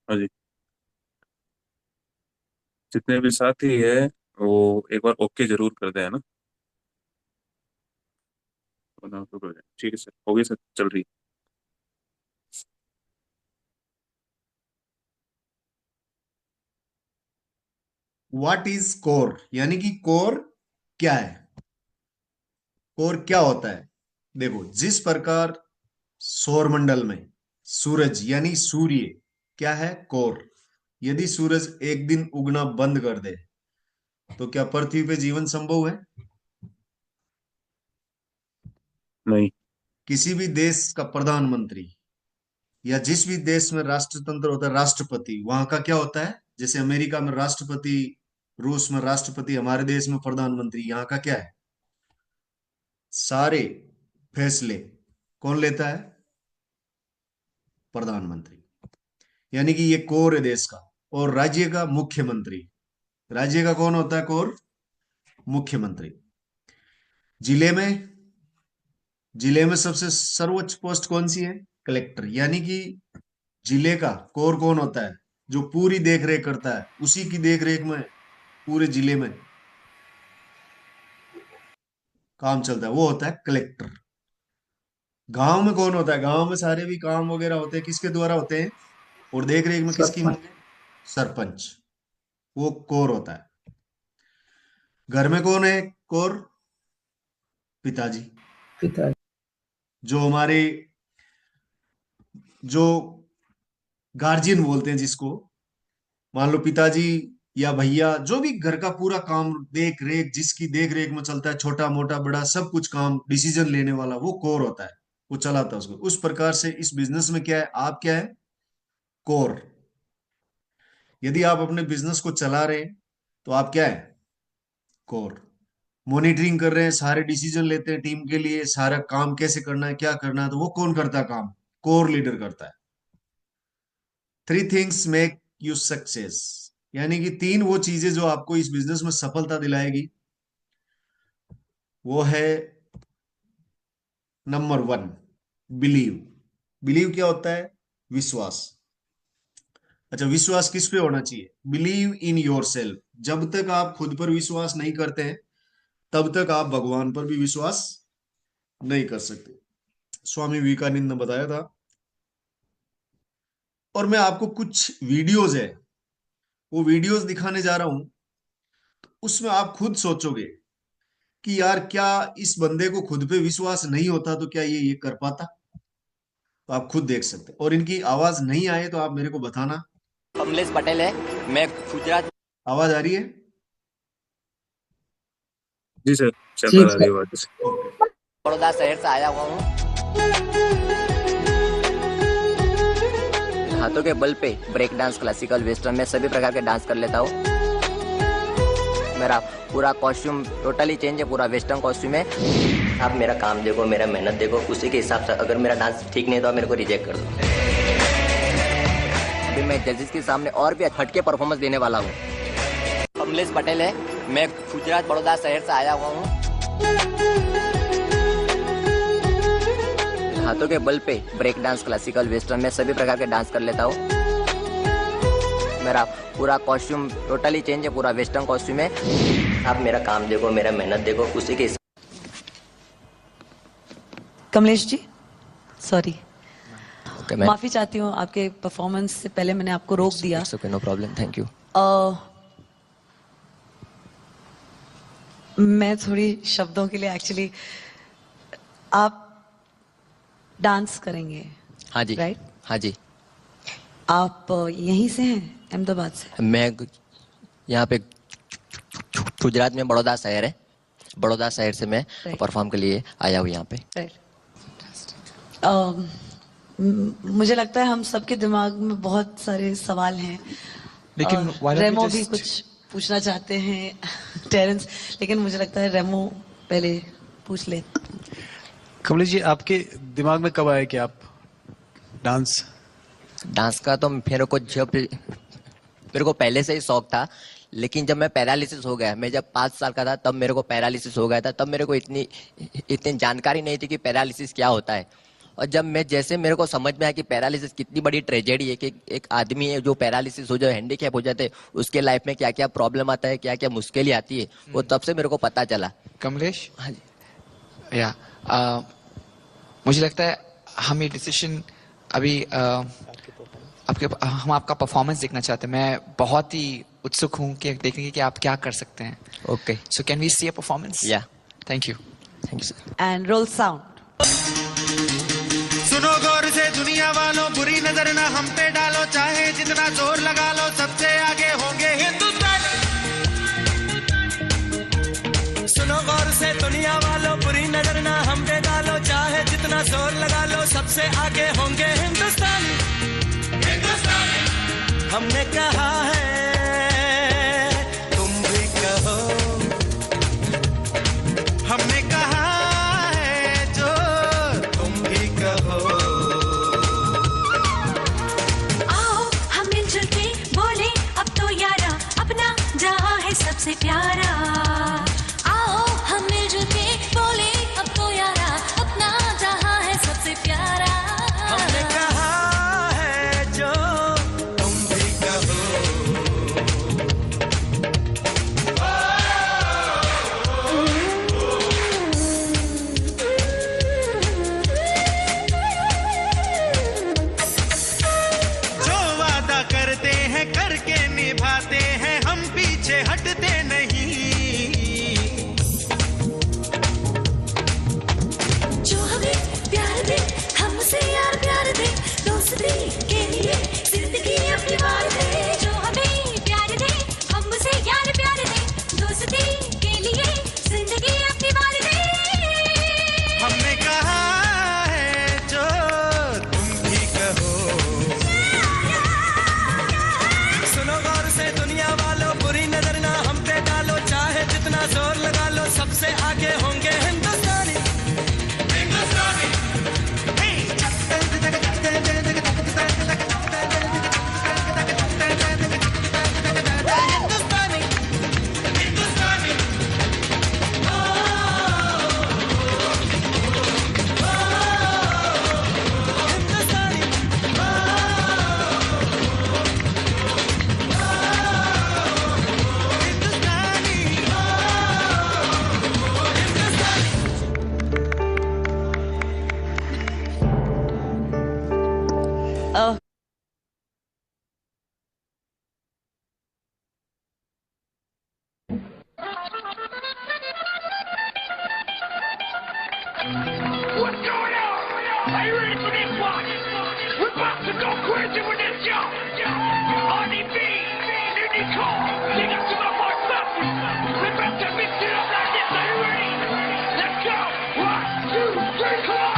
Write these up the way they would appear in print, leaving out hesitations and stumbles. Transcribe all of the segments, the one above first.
हाँ जी। जितने भी साथी है वो एक बार ओके जरूर कर दे, है ना। वरना तो कर दे। ठीक है सर, हो गई सर, चल रही। व्हाट इज कोर, यानी कि कोर क्या है? कोर क्या होता है? देखो, जिस प्रकार सौरमंडल में सूरज यानी सूर्य क्या है? कोर। यदि सूरज एक दिन उगना बंद कर दे तो क्या पृथ्वी पे जीवन संभव है? नहीं। किसी भी देश का प्रधानमंत्री या जिस भी देश में राष्ट्रतंत्र होता है, राष्ट्रपति वहां का क्या होता है? जैसे अमेरिका में राष्ट्रपति, रूस में राष्ट्रपति, हमारे देश में प्रधानमंत्री। यहाँ का क्या है? सारे फैसले कौन लेता है? प्रधानमंत्री। यानी कि ये कोर है देश का। और राज्य का मुख्यमंत्री, राज्य का कौन होता है? कोर मुख्यमंत्री। जिले में, जिले में सबसे सर्वोच्च पोस्ट कौन सी है? कलेक्टर। यानी कि जिले का कोर कौन होता है? जो पूरी देख रेख करता है, उसी की देख रेख में पूरे जिले में काम चलता है, वो होता है कलेक्टर। गांव में कौन होता है? गांव में सारे भी काम वगैरह होते हैं, किसके द्वारा होते हैं? और देख रेख में किसकी सरपंच। होंगे? सरपंच। वो कोर होता है। घर में कौन है कोर? पिताजी। पिता। जो हमारे, जो गार्जियन बोलते हैं जिसको, मान लो पिताजी या भैया, जो भी घर का पूरा काम देख रेख, जिसकी देख रेख में चलता है, छोटा मोटा बड़ा सब कुछ काम, डिसीजन लेने वाला, वो कोर होता है। वो चलाता है उसको। उस प्रकार से इस बिजनेस में क्या है? आप क्या है? कोर। यदि आप अपने बिजनेस को चला रहे हैं तो आप क्या है? कोर। मॉनिटरिंग कर रहे हैं, सारे डिसीजन लेते हैं टीम के लिए, सारा काम कैसे करना है, क्या करना है, तो वो कौन करता है काम? कोर लीडर करता है। Three things make you success, यानी कि तीन वो चीजें जो आपको इस बिजनेस में सफलता दिलाएगी, वो है नंबर वन, बिलीव। बिलीव क्या होता है? विश्वास। अच्छा, विश्वास किस पे होना चाहिए? Believe in your self. जब तक आप खुद पर विश्वास नहीं करते हैं तब तक आप भगवान पर भी विश्वास नहीं कर सकते। स्वामी विवेकानंद ने बताया था। और मैं आपको कुछ वीडियोज है, वो वीडियोज दिखाने जा रहा हूं। उसमें आप खुद सोचोगे कि यार, क्या इस बंदे को खुद पे विश्वास नहीं होता तो क्या ये कर पाता? तो आप खुद देख सकते हैं। और इनकी आवाज नहीं आए तो आप मेरे को बताना। कमलेश पटेल है। मैं गुजरात आवाज आ रही है? जी सर, जी शानदार आ रही सर। है आवाज। ओके। बड़ौदा शहर से आया हुआ हूँ। हाथों के बल पे ब्रेक डांस, क्लासिकल, वेस्टर्न में सभी प्रकार के डांस कर लेता हूँ। मेरा पूरा कॉस्ट्यूम टोटली चेंज है, पूरा वेस्टर्न कॉस्ट्यूम है। आप मेरा काम देखो, मेरा मेहनत देखो, उसी के हिसाब से अगर मेरा डांस ठीक नहीं तो आप मेरे को रिजेक्ट कर दो। अभी मैं जजेस के सामने और भी हटके परफॉर्मेंस देने वाला हूँ। कमलेश पटेल है। मैं गुजरात बड़ौदा शहर से आया हुआ हूँ। हाथों के बल पे ब्रेक डांस, क्लासिकल, वेस्टर्न में सभी प्रकार के डांस कर लेता हूँ। मेरा पूरा कॉस्ट्यूम टोटली चेंज है, पूरा वेस्टर्न कॉस्ट्यूम है। आप मेरा काम देखो, मेरा मेहनत देखो, उसी के कमलेश जी, सॉरी, ओके मैं माफी चाहती हूँ। आपके परफॉर्मेंस से पहले मैंने आपको रोक दिया। It's okay, no problem, thank you. मैं थोड़ी शब्दों के लिए एक्चुअली, आप डांस करेंगे, हाँ जी, राइट? हाँ जी। आप यहीं से हैं, अहमदाबाद से? मैं यहाँ पे गुजरात में बड़ौदा शहर है, बड़ौदा शहर से मैं Right. परफॉर्म के लिए आया हूँ यहाँ पे। राइट। मुझे लगता है हम सबके दिमाग में बहुत सारे सवाल हैं। लेकिन why don't we रेमो भी just- कुछ पूछना चाहते हैं, टेरेंस, लेकिन मुझे लगता है रेमो पहले पूछ ले। कमलेश जी, आपके दिमाग में कब आया कि आप डांस? डांस का तो मेरे को पहले से ही शौक था, लेकिन जब मैं पैरालिसिस हो गया, मैं जब 5 साल का था तब मेरे को पैरालिसिस हो गया था। तब मेरे को इतनी इतनी जानकारी नहीं थी कि पैरालिसिस क्या होता है। और जब मैं जैसे मेरे को समझ में आया कि पैरालिसिस कितनी बड़ी ट्रेजेडी है, कि एक आदमी है जो पैरालिसिस हो जाए, हैंडीकैप हो जाते हैं, उसके लाइफ में क्या क्या प्रॉब्लम आता है, क्या क्या मुश्किलें आती है, वो तब से मेरे को पता चला। कमलेश, हाँ जी। या मुझे लगता है हम ये डिसीजन अभी हम आपका परफॉर्मेंस देखना चाहते हैं। मैं बहुत ही उत्सुक हूँ कि देखने की कि आप क्या कर सकते हैं। Okay, so can we see a performance? या thank you. Thank you sir. And roll sound. सुनो गौर से दुनिया वालों, बुरी नजर ना हम पे डालो, चाहे जितना जोर लगा लो, सबसे आगे होंगे हिंदुस्तान। सुनो गौर से दुनिया वालों, बुरी नजर ना हम पे डालो, चाहे जितना जोर लगा लो, सबसे आगे होंगे हिंदुस्तान। हमने कहा है, तुम भी कहो, हमने कहा है जो तुम भी कहो। आओ हम मिलजुल के बोले अब तो यारा, अपना जहां है सबसे प्यारा। आओ हम मिलजुल के बोले अब तो यारा, अपना जहां है सबसे प्यारा। हमने कहा है जो तुम भी कहो। जो वादा करते हैं करके निभाते हैं, हम पीछे हटते नहीं। जो हमें प्यार दे, हमसे यार प्यार दे, दोस्ती के लिए जिंदगी अपनी वार दे। जो हमें प्यार दे, हमसे यार प्यार दे, दोस्ती के लिए जिंदगी अपनी वार दे। हमने कहा है जो तुम भी कहो। सुनो गौर से दुनिया वालों, बुरी नजर ना हम पे डालो, चाहे जितना जोर लगा लो, सबसे आगे होंगे हिंदुस्तानी। हिंदुस्तानी, हिंदुस्तानी, हिंदुस्तानी, Oh. What's going on? Are you ready for this one? We're about to go crazy with this show. RDB, Nicole, take us to my boy Buffy. We're about to mix it up like this. Are you ready? Let's go. 1, 2, 3, come on.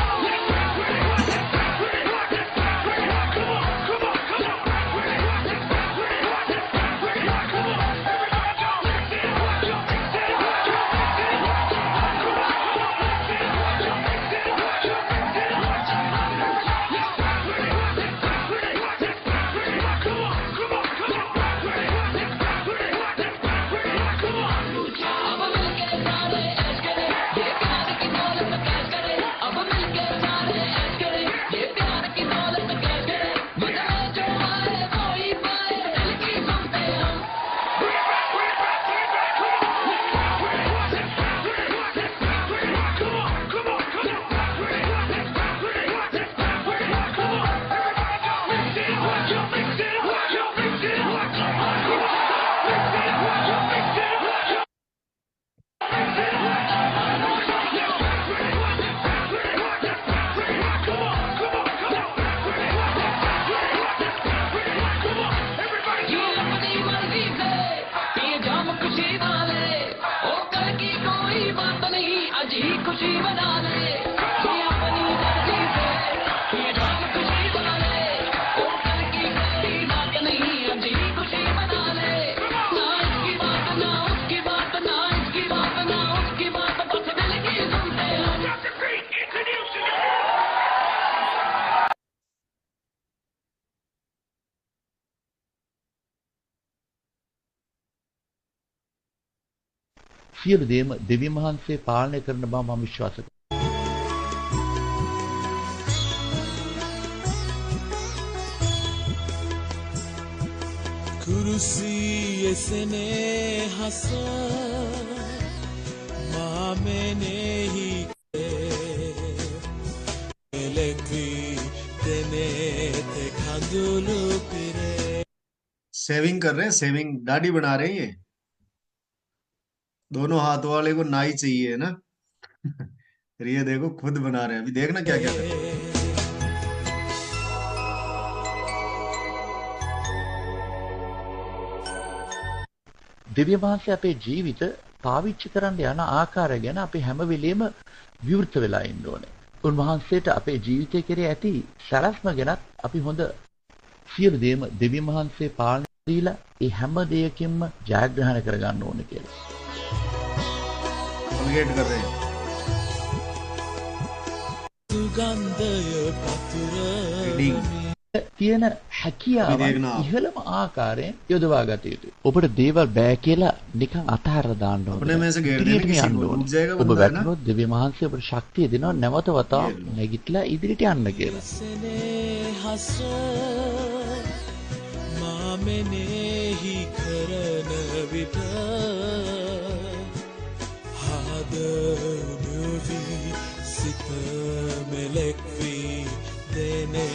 සියලු දේම දෙවියන් වහන්සේ පාලනය කරන බව මම විශ්වාස කරනවා. kurusi esene hasa maamene hi elekvi tene te khandulu pire saving कर रहे हैं, सेविंग दाढ़ी बना रहे हैं ये। दोनों हाथ वाले को नाई चाहिए है ना। फिर ये देखो खुद बना रहे हैं, अभी देखना क्या क्या कर रहे हैं। දෙවිය වහන්සේ අපේ ජීවිත පාවිච්චි කරන්න යන ආකාරය ගැන අපි හැම වෙලෙම විවෘත වෙලා ඉන්න ඕනේ. උන්වහන්සේට අපේ ජීවිතය කෙරේ ඇති සැලැස්ම ගැනත් අපි හොඳ සියලු දේම දෙවියන් වහන්සේ පාලනය දීලා ඒ හැම දෙයකින්ම ජයග්‍රහණය කරගන්න ඕනේ කියලා. कोलगेट कर रहे हैं, sugandaya patura रीडिंग। තියෙන හැකියාව ඉහළම ආකාරයෙන් යොදවා ගත යුතුයි. ඔබට දේවල් බෑ කියලා නිකන් අතහැරලා දාන්න अपने ඕනේ. में से घेर देने ඉදිරියට किसी යන්න को, ඕනේ. डूब जाएगा ඔබ बंदा है ना। වැටුනොත් දෙවියන් වහන්සේ ඔබට ශක්තිය දෙනවා නැවත වතාවක් නැගිටලා ඉදිරියට යන්න කියලා. esene hasa maamene hi karana vita hada nuvi sita melekvi dene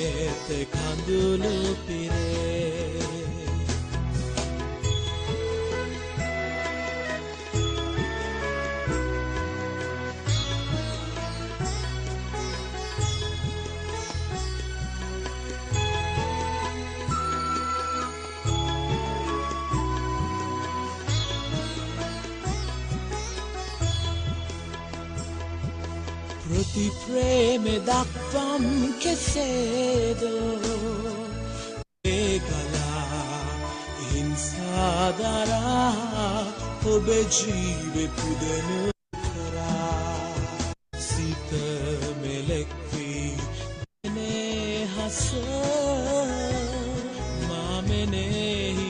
te khandulu pire Prati preme dakvam kesedo egala insadara obe jive pudenu kara sita melekvi ne hasa mamene hi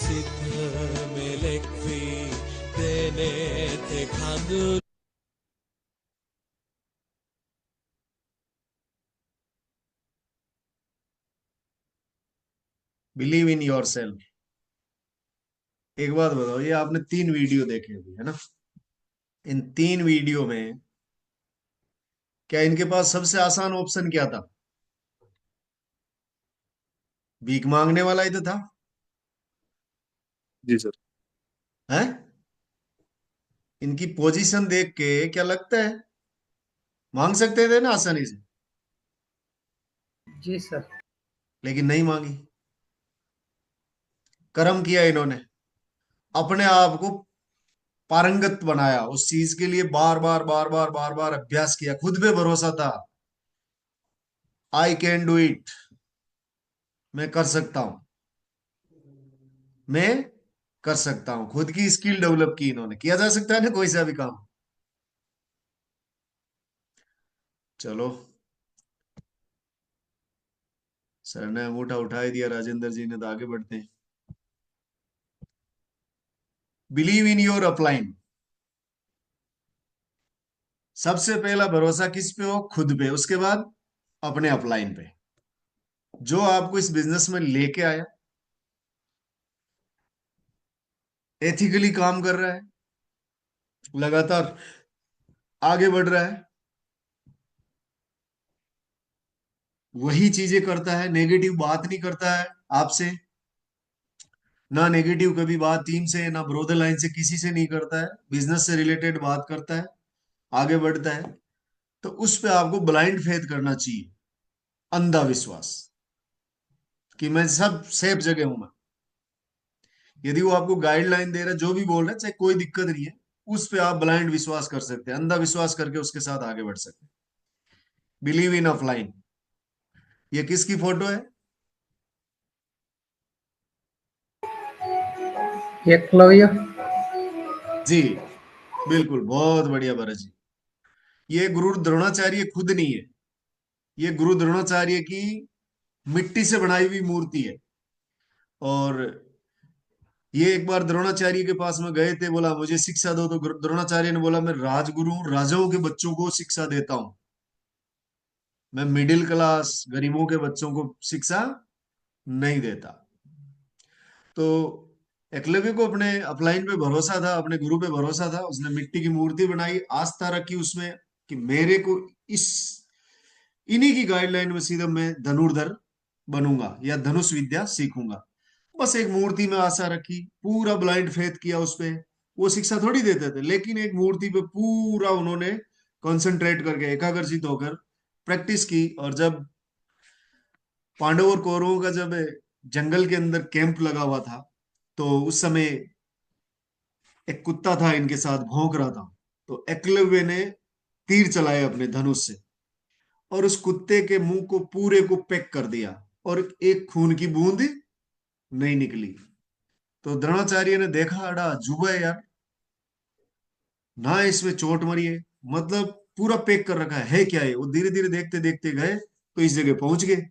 sita melekvi dene te khandu believe in your self. एक बात बताओ, ये आपने 3 video देखे अभी है ना। इन 3 video में क्या इनके पास सबसे आसान ऑप्शन क्या था? भीख मांगने वाला ही तो था, जी सर। है? इनकी पोजीशन देख के क्या लगता है मांग सकते थे ना आसानी से? जी सर। लेकिन नहीं मांगी। कर्म किया इन्होंने, अपने आप को पारंगत बनाया उस चीज के लिए, बार बार बार बार बार बार अभ्यास किया, खुद पे भरोसा था। आई कैन डू इट, मैं कर सकता हूं, मैं कर सकता हूं। खुद की स्किल डेवलप की इन्होंने। किया जा सकता है ना कोई सा भी काम। चलो, सर ने अंगूठा उठा ही दिया राजेंद्र जी ने, तो आगे बढ़ते हैं। Believe in your upline. सबसे पहला भरोसा किस पे हो? खुद पे। उसके बाद अपने अपलाइन पे, जो आपको इस बिजनेस में लेके आया, एथिकली काम कर रहा है, लगातार आगे बढ़ रहा है, वही चीजें करता है, नेगेटिव बात नहीं करता है आपसे, ना नेगेटिव कभी बात टीम से ना ब्रोदर लाइन से किसी से नहीं करता है, बिजनेस से रिलेटेड बात करता है, आगे बढ़ता है, तो उस पे आपको ब्लाइंड फेथ करना चाहिए, अंधा विश्वास कि मैं सब सेफ जगह हूं। मैं, यदि वो आपको गाइडलाइन दे रहा है, जो भी बोल रहा है, चाहे कोई दिक्कत नहीं है, उस पे आप ब्लाइंड विश्वास कर सकते हैं, अंधा विश्वास करके उसके साथ आगे बढ़ सकते हैं। Believe in offline. ये किसकी फोटो है? एकलव्य जी बिल्कुल, बहुत बढ़िया भरत जी। ये गुरु द्रोणाचार्य खुद नहीं है, ये गुरु द्रोणाचार्य की मिट्टी से बनाई हुई मूर्ति है। और ये एक बार द्रोणाचार्य के पास में गए थे, बोला मुझे शिक्षा दो, तो द्रोणाचार्य ने बोला मैं राजगुरु हूं, राजाओं के बच्चों को शिक्षा देता हूं, मैं मिडिल क्लास गरीबों के बच्चों को शिक्षा नहीं देता। तो एकलव्य को अपने अपलाइन पे भरोसा था, अपने गुरु पे भरोसा था। उसने मिट्टी की मूर्ति बनाई, आस्था रखी उसमें कि मेरे को इस इन्हीं की गाइडलाइन में सीधा मैं धनुर्धर बनूंगा या धनुष विद्या सीखूंगा। बस एक मूर्ति में आशा रखी, पूरा ब्लाइंड फेथ किया उस पे। वो शिक्षा थोड़ी देते थे, लेकिन एक मूर्ति पे पूरा उन्होंने कंसंट्रेट करके एकाग्रचित होकर प्रैक्टिस की। और जब पांडव और कौरवों का जब जंगल के अंदर कैंप लगा हुआ था, तो उस समय एक कुत्ता था इनके साथ, भौंक रहा था। तो एकलव्य ने तीर चलाए अपने धनुष से और उस कुत्ते के मुंह को पूरे को पैक कर दिया, और एक खून की बूंद नहीं निकली। तो द्रोणाचार्य ने देखा, अड़ा जुबा है यार, ना इसमें चोट मरी है, मतलब पूरा पैक कर रखा है क्या ये। वो धीरे धीरे देखते देखते गए तो इस जगह पहुंच गए।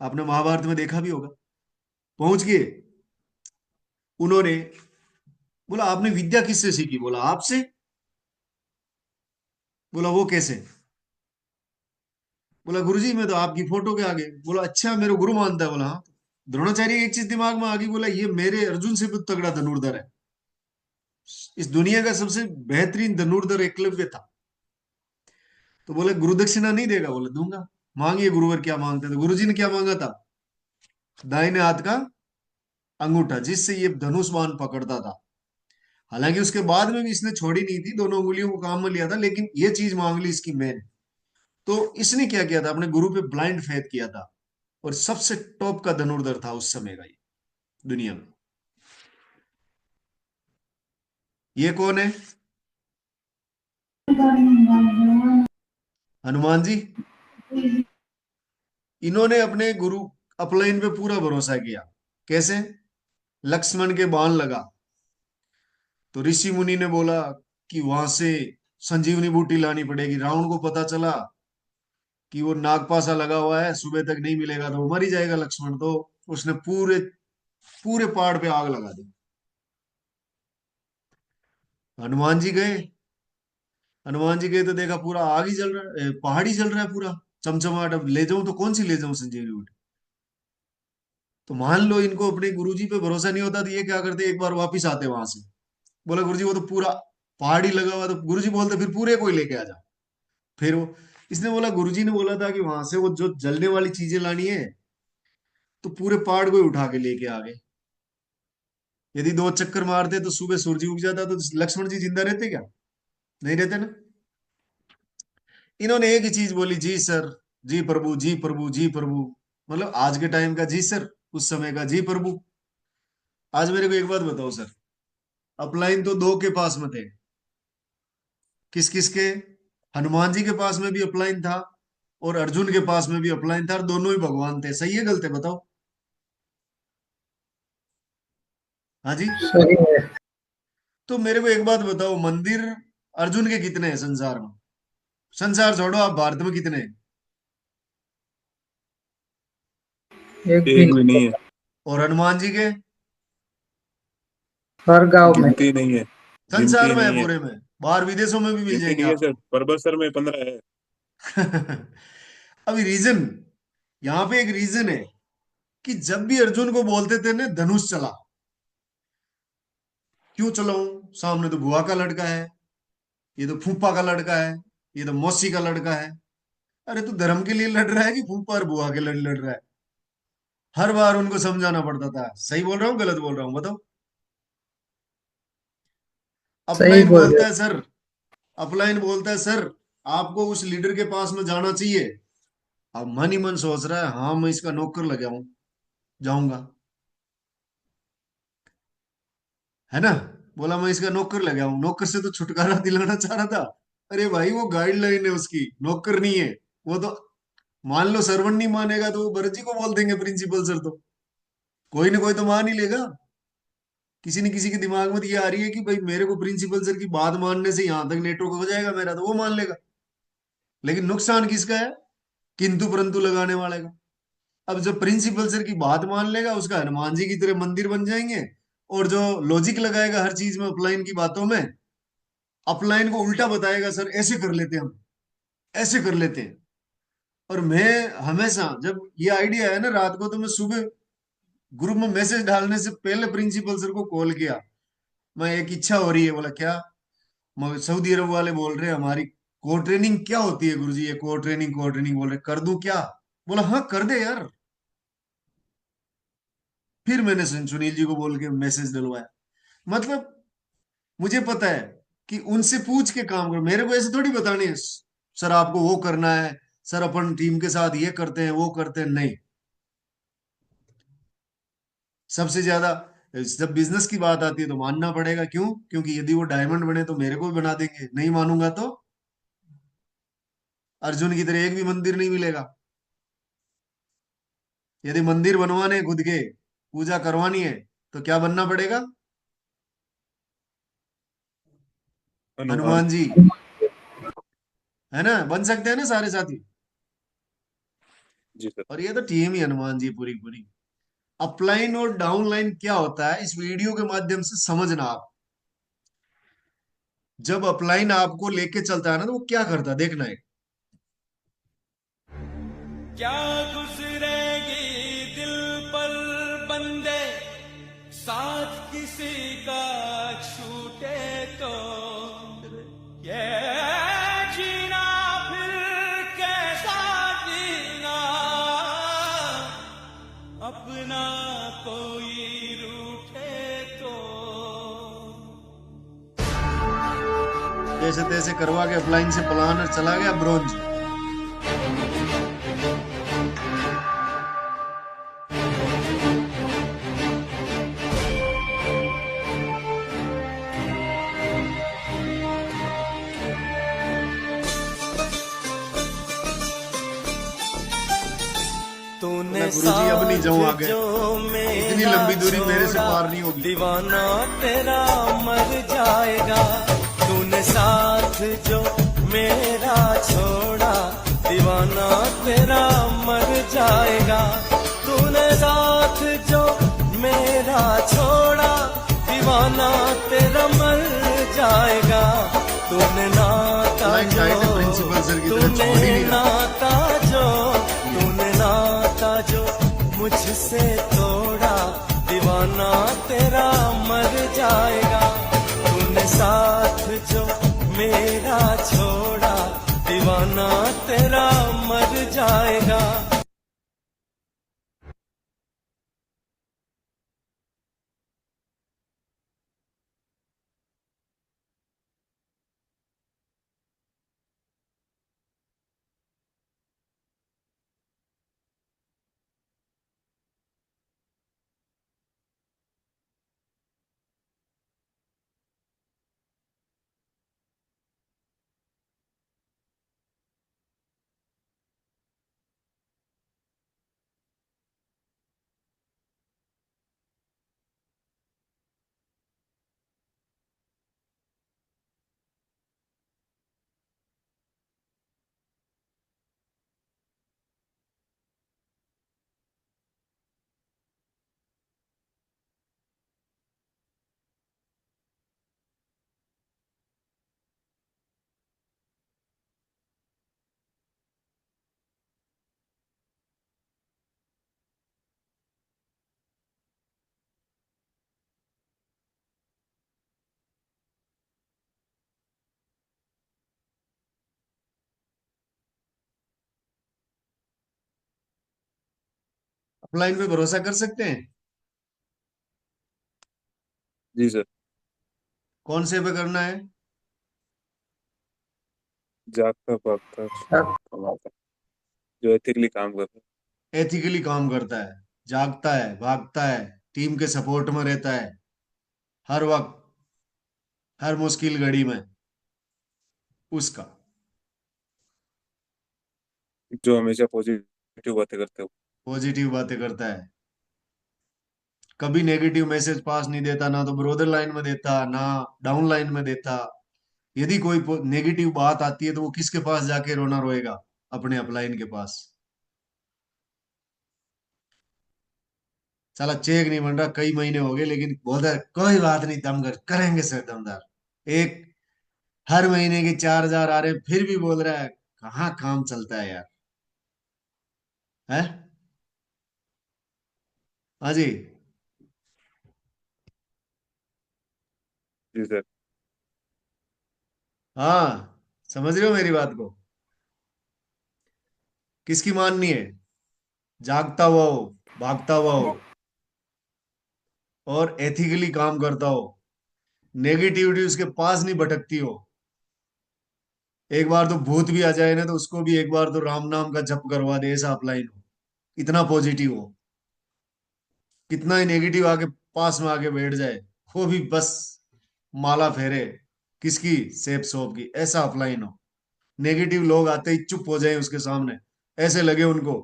आपने महाभारत में देखा भी होगा, पहुंच गए। उन्होंने बोला आपने विद्या किससे सीखी? बोला आपसे। बोला वो कैसे? बोला गुरुजी मैं तो आपकी फोटो के आगे। बोला अच्छा मेरे गुरु मानता है? बोला हाँ। द्रोणाचार्य एक चीज दिमाग में आ गई, बोला ये मेरे अर्जुन से भी तगड़ा धनुर्धर है, इस दुनिया का सबसे बेहतरीन धनुर्धर एकलव्य था। तो बोले गुरु दक्षिणा नहीं देगा? बोले दूंगा। मांगिए गुरुवर क्या मांगते थे। गुरुजी ने क्या मांगा था? दाहिने हाथ का अंगूठा, जिससे ये धनुष बाण पकड़ता था। हालांकि उसके बाद में भी इसने छोड़ी नहीं थी, दोनों उंगलियों को काम में लिया था, लेकिन ये चीज मांग ली इसकी मेन। तो इसने क्या किया था? अपने गुरु पे ब्लाइंड फेथ किया था, और सबसे टॉप का धनुर्धर था उस समय का ये दुनिया में। ये कौन है? हनुमान जी। इन्होंने अपने गुरु अपलाइन पे पूरा भरोसा किया। कैसे? लक्ष्मण के बाण लगा तो ऋषि मुनि ने बोला कि वहां से संजीवनी बूटी लानी पड़ेगी। रावण को पता चला कि वो नागपाशा लगा हुआ है, सुबह तक नहीं मिलेगा तो वो मर ही जाएगा लक्ष्मण। तो उसने पूरे पूरे पहाड़ पे आग लगा दी। हनुमान जी गए। हनुमान जी गए तो देखा पूरा आग ही जल रहा है, पहाड़ ही जल रहा है पूरा, चमचमाहट। अब ले जाऊं तो कौन सी ले जाऊं संजीवनी बूटी? तो मान लो इनको अपने गुरुजी पे भरोसा नहीं होता, तो ये क्या करते, एक बार वापिस आते वहां से। बोला गुरुजी वो तो पूरा पहाड़ ही लगा हुआ। तो गुरुजी बोलते फिर पूरे को ही लेके आ जा। फिर वो, इसने बोला गुरुजी ने बोला था कि वहां से वो जो जलने वाली चीजें लानी है, तो पूरे पहाड़ को ही उठा के लेके आ गए। यदि दो चक्कर मारते तो सुबह सूरज उग जाता, तो लक्ष्मण जी जिंदा रहते क्या? नहीं रहते ना। इन्होंने एक ही चीज बोली, जी सर, जी प्रभु, जी प्रभु, जी प्रभु। मतलब आज के टाइम का जी सर, उस समय का जी प्रभु। आज मेरे को एक बात बताओ सर, अपलाइन तो दो के पास में थे। किस किस के? हनुमान जी के पास में भी अपलाइन था, और अर्जुन के पास में भी अपलाइन था, और दोनों ही भगवान थे। सही है गलत है बताओ? हाँ जी। सही है। तो मेरे को एक बात बताओ, मंदिर अर्जुन के कितने हैं संसार में? संसार छोड़ो, आप भारत में कितने हैं? एक भी एक भी नहीं। नहीं है, और हनुमान जी के? हर गांव में। गिनती नहीं है, गिनती संसार में है नहीं है, पूरे में, बाहर विदेशों में भी मिल गिनती जाएंगे नहीं है सर। आपको। परबत में 15 है। अभी रीजन, यहाँ पे एक रीजन है कि जब भी अर्जुन को बोलते थे ना धनुष चला, क्यों चलाऊं? सामने तो बुआ का लड़का है, ये तो फूफा का लड़का है, ये तो मौसी का लड़का है। अरे तू धर्म के लिए लड़ रहा है कि फूफा और बुआ के लड़ रहा है? हर बार उनको समझाना पड़ता था। सही बोल रहा हूँ गलत बोल रहा हूँ बताओ? सही अपलाइन बोल रहे बोलता है सर, अपलाइन बोलता है सर आपको उस लीडर के पास में जाना चाहिए। अब मन ही मन सोच रहा है हाँ मैं इसका नौकर लग जाऊं, जाऊंगा, है ना। बोला मैं इसका नौकर लग जाऊं, नौकर से तो छुटकारा दिलाना चाह रहा था। अरे भाई वो गाइडलाइन है उसकी, नौकर नहीं है वो तो। मान लो सर्वन नहीं मानेगा तो वो भरत जी को बोल देंगे प्रिंसिपल सर। तो कोई ना कोई तो मान ही लेगा। किसी न किसी के दिमाग में तो ये आ रही है कि भाई मेरे को प्रिंसिपल सर की बात मानने से यहां तक नेटवर्क हो जाएगा मेरा, तो वो मान लेगा। लेकिन नुकसान किसका है? किंतु परंतु लगाने वाले का। अब जब प्रिंसिपल सर की बात मान लेगा, उसका हनुमान जी की तरह मंदिर बन जाएंगे। और जो लॉजिक लगाएगा हर चीज में अपलाइन की बातों में, अपलाइन को उल्टा बताएगा, सर ऐसे कर लेते हैं हम, ऐसे कर लेते हैं। और मैं हमेशा जब ये आइडिया है ना रात को, तो मैं सुबह ग्रुप में मैसेज डालने से पहले प्रिंसिपल सर को कॉल किया। मैं एक इच्छा हो रही है। बोला क्या? सऊदी अरब वाले बोल रहे हैं हमारी कोर ट्रेनिंग क्या होती है गुरुजी, ये कोर ट्रेनिंग बोल रहे, कर दूं क्या? बोला हाँ कर दे यार। फिर मैंने सुनील जी को बोल के मैसेज डलवाया। मतलब मुझे पता है कि उनसे पूछ के काम करो, मेरे को ऐसे थोड़ी बताने है सर आपको वो करना है, सर अपन टीम के साथ ये करते हैं वो करते हैं, नहीं। सबसे ज्यादा जब बिजनेस की बात आती है तो मानना पड़ेगा। क्यों? क्योंकि यदि वो डायमंड बने तो मेरे को भी बना देंगे, नहीं मानूंगा तो अर्जुन की तरह एक भी मंदिर नहीं मिलेगा। यदि मंदिर बनवाने खुद के, पूजा करवानी है, तो क्या बनना पड़ेगा? हनुमान। हनुमान जी। है ना? बन सकते हैं ना सारे साथी। जी सर। और ये तो टीम ही हनुमान जी पूरी पूरी। अपलाइन और डाउनलाइन क्या होता है इस वीडियो के माध्यम से समझना आप। जब अपलाइन आपको लेके चलता है ना तो वो क्या करता है देखना है। क्या गुजरेगी दिल पर बंदे, साथ किसी का छूटे तो ये जीना फिर कैसा जीना, अपना कोई रूठे तो। जैसे तैसे करवा के अपलाइन से प्लानर चला गया ब्रॉन्ज। तूने गुरुजी अब नहीं जाऊं आगे, जो इतनी लंबी दूरी मेरे से पार नहीं होगी। दीवाना तेरा मर जाएगा। तूने साथ जो मेरा छोड़ा, दीवाना तेरा मर जाएगा। तूने साथ जो मेरा छोड़ा, दीवाना तेरा मर जाएगा। तूने नाता जो, तूने नाता जो, तूने नाता जो मुझसे तोड़ा, दीवाना तेरा मर जाएगा। तूने साथ जो मेरा छोड़ा, दीवाना तेरा मर जाएगा। अपलाइन पे भरोसा कर सकते हैं? जी सर। कौन से पे करना है? जागता भागता कमाता, जो एथिकली काम करता एथिकली काम करता है, जागता है, भागता है, टीम के सपोर्ट में रहता है हर वक्त, हर मुश्किल घड़ी में उसका। है, जो हमेशा पॉजिटिव बातें करते हो। पॉजिटिव बातें करता है, कभी नेगेटिव मैसेज पास नहीं देता, ना तो ब्रोदर लाइन में देता ना डाउन लाइन में देता। यदि कोई नेगेटिव बात आती है तो वो किसके पास जाके रोना रोएगा? अपने अपलाइन के पास। साला चेक नहीं बन रहा कई महीने हो गए, लेकिन बोलता है कोई बात नहीं, दमगर करेंगे सर दमदार। एक हर महीने के 4,000 आ रहे हैं, फिर भी बोल रहा है कहाँ काम चलता है यार। है? हाँ जी। जी सर। हाँ, समझ रहे हो मेरी बात को? किसकी माननी है? जागता हुआ हो, भागता हुआ हो और एथिकली काम करता हो, नेगेटिविटी उसके पास नहीं भटकती हो। एक बार तो भूत भी आ जाए ना तो उसको भी एक बार तो राम नाम का जप करवा दे, ऐसा अपलाइन हो, इतना पॉजिटिव हो। कितना ही नेगेटिव आके पास में आके बैठ जाए, वो भी बस माला फेरे किसकी, सेब सोप की, ऐसा अपलाइन हो। नेगेटिव लोग आते ही चुप हो जाए उसके सामने, ऐसे लगे उनको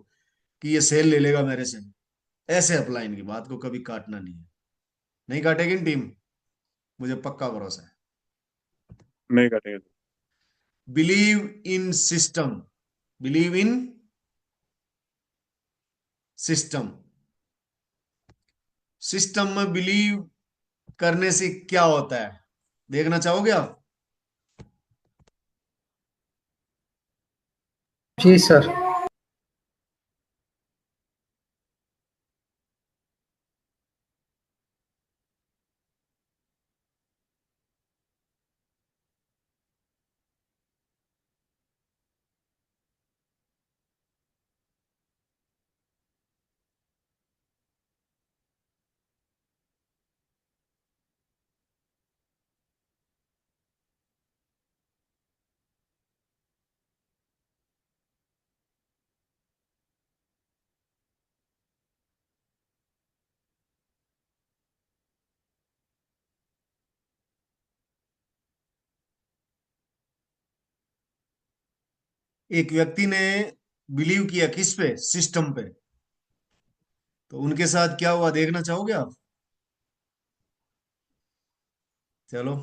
कि ये सेल ले लेगा मेरे से। ऐसे अपलाइन की बात को कभी काटना नहीं है। नहीं काटेगी ना टीम, मुझे पक्का भरोसा है। नहीं काटेंगे। Believe in system, believe in system. System में बिलीव करने से क्या होता है, देखना चाहोगे आप? जी सर। एक व्यक्ति ने बिलीव किया किस पे, सिस्टम पे, तो उनके साथ क्या हुआ देखना चाहोगे आप? चलो।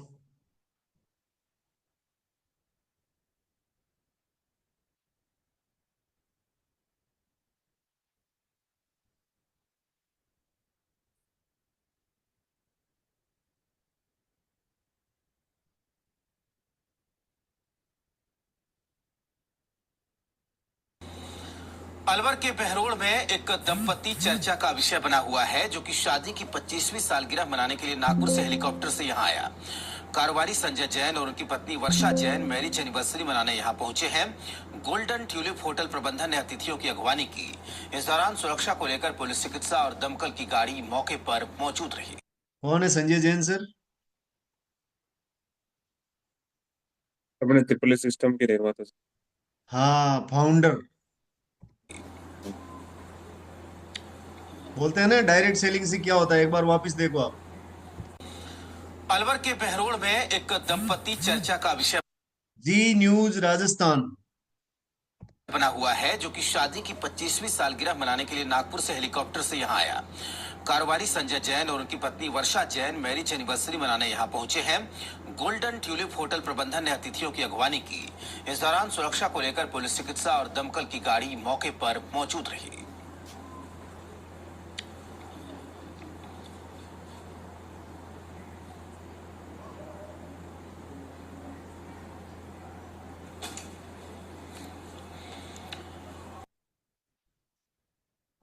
अलवर के बहरोड़ में एक दंपति चर्चा का विषय बना हुआ है, जो कि शादी की 25वीं सालगिरह मनाने के लिए नागपुर से हेलीकॉप्टर से यहां आया। कारोबारी संजय जैन और उनकी पत्नी वर्षा जैन मैरिज एनिवर्सरी मनाने यहां पहुंचे हैं। गोल्डन ट्यूलिप होटल प्रबंधन ने अतिथियों की अगवानी की। इस दौरान सुरक्षा को लेकर पुलिस, चिकित्सा और दमकल की गाड़ी मौके पर मौजूद रही। कौन है संजय जैन सर? अपने ट्रिपल सिस्टम के निर्माता। हाँ, फाउंडर। बोलते हैं ना डायरेक्ट सेलिंग से क्या होता है, एक बार वापस देखो आप। अलवर के बहरोड़ में एक दंपति चर्चा का विषय जी न्यूज राजस्थान बना हुआ है, जो कि शादी की 25वीं सालगिरह मनाने के लिए नागपुर से हेलीकॉप्टर से यहां आया। कारोबारी संजय जैन और उनकी पत्नी वर्षा जैन मैरिज एनिवर्सरी मनाने यहां पहुंचे हैं। गोल्डन ट्यूलिप होटल प्रबंधन ने अतिथियों की अगवानी की। इस दौरान सुरक्षा को लेकर पुलिस, चिकित्सा और दमकल की गाड़ी मौके पर मौजूद रही।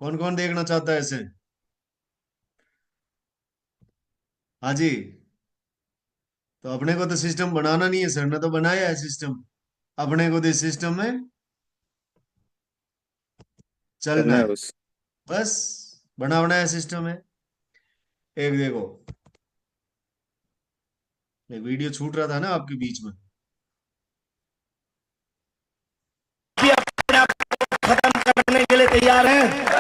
कौन कौन देखना चाहता है इसे? हाँ जी। तो अपने को तो सिस्टम बनाना नहीं है सर, ने तो बनाया है सिस्टम। अपने को तो इस सिस्टम में चलना चलना है है, बस। बस बना बनाया सिस्टम है। एक देखो, एक वीडियो छूट रहा था ना आपके बीच में। खत्म करने के लिए तैयार हैं?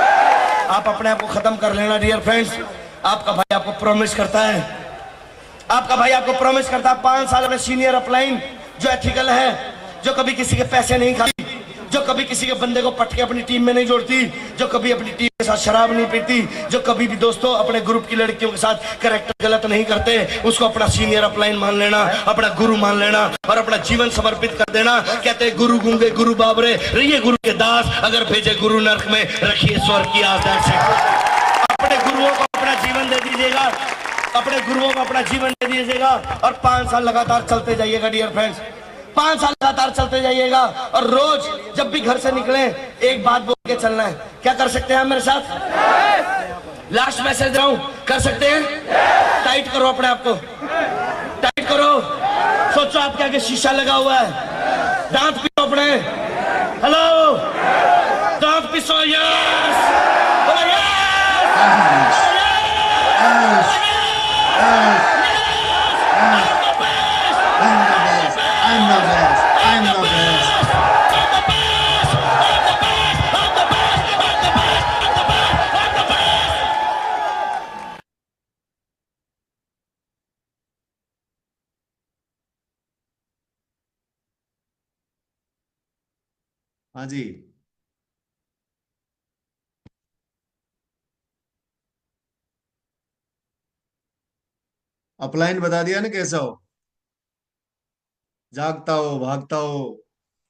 आप अपने आप को खत्म कर लेना डियर फ्रेंड्स। आपका भाई आपको प्रॉमिस करता है, आपका भाई आपको प्रॉमिस करता है 5 साल में सीनियर अपलाइन जो एथिकल है, जो कभी किसी के पैसे नहीं खाती, जो कभी किसी के बंदे को पट के अपनी टीम में नहीं जोड़ती, जो कभी अपनी टीम के साथ शराब नहीं पीती, जो कभी भी दोस्तों अपने ग्रुप की लड़कियों के साथ कैरेक्टर गलत नहीं करते, उसको अपना सीनियर अपलाइन मान लेना, अपना गुरु मान लेना और अपना जीवन समर्पित कर देना। कहते हैं गुरु गूंगे गुरु बाबरे, रहिए गुरु के दास, अगर भेजे गुरु नरक में रखिए स्वर्ग की आस। अपने गुरुओं को अपना जीवन दे दीजिएगा, अपने गुरुओं को अपना जीवन दे दीजिएगा और 5 साल लगातार चलते जाइएगा डियर फ्रेंड्स। 5 साल लगातार चलते जाइएगा और रोज जब भी घर से निकले एक बात बोल के चलना है। क्या कर सकते हैं मेरे साथ? लास्ट मैसेज दे रहा हूं, कर सकते हैं? टाइट करो अपने आप को, टाइट करो। सोचो आपके आगे शीशा लगा हुआ है, दांत पिसो अपने। हेलो, दांत पिसो। यस, बोलो yes. I'm the best. I'm the best. हाँ जी, अपलाइन बता दिया ना कैसा हो। जागता हो, भागता हो,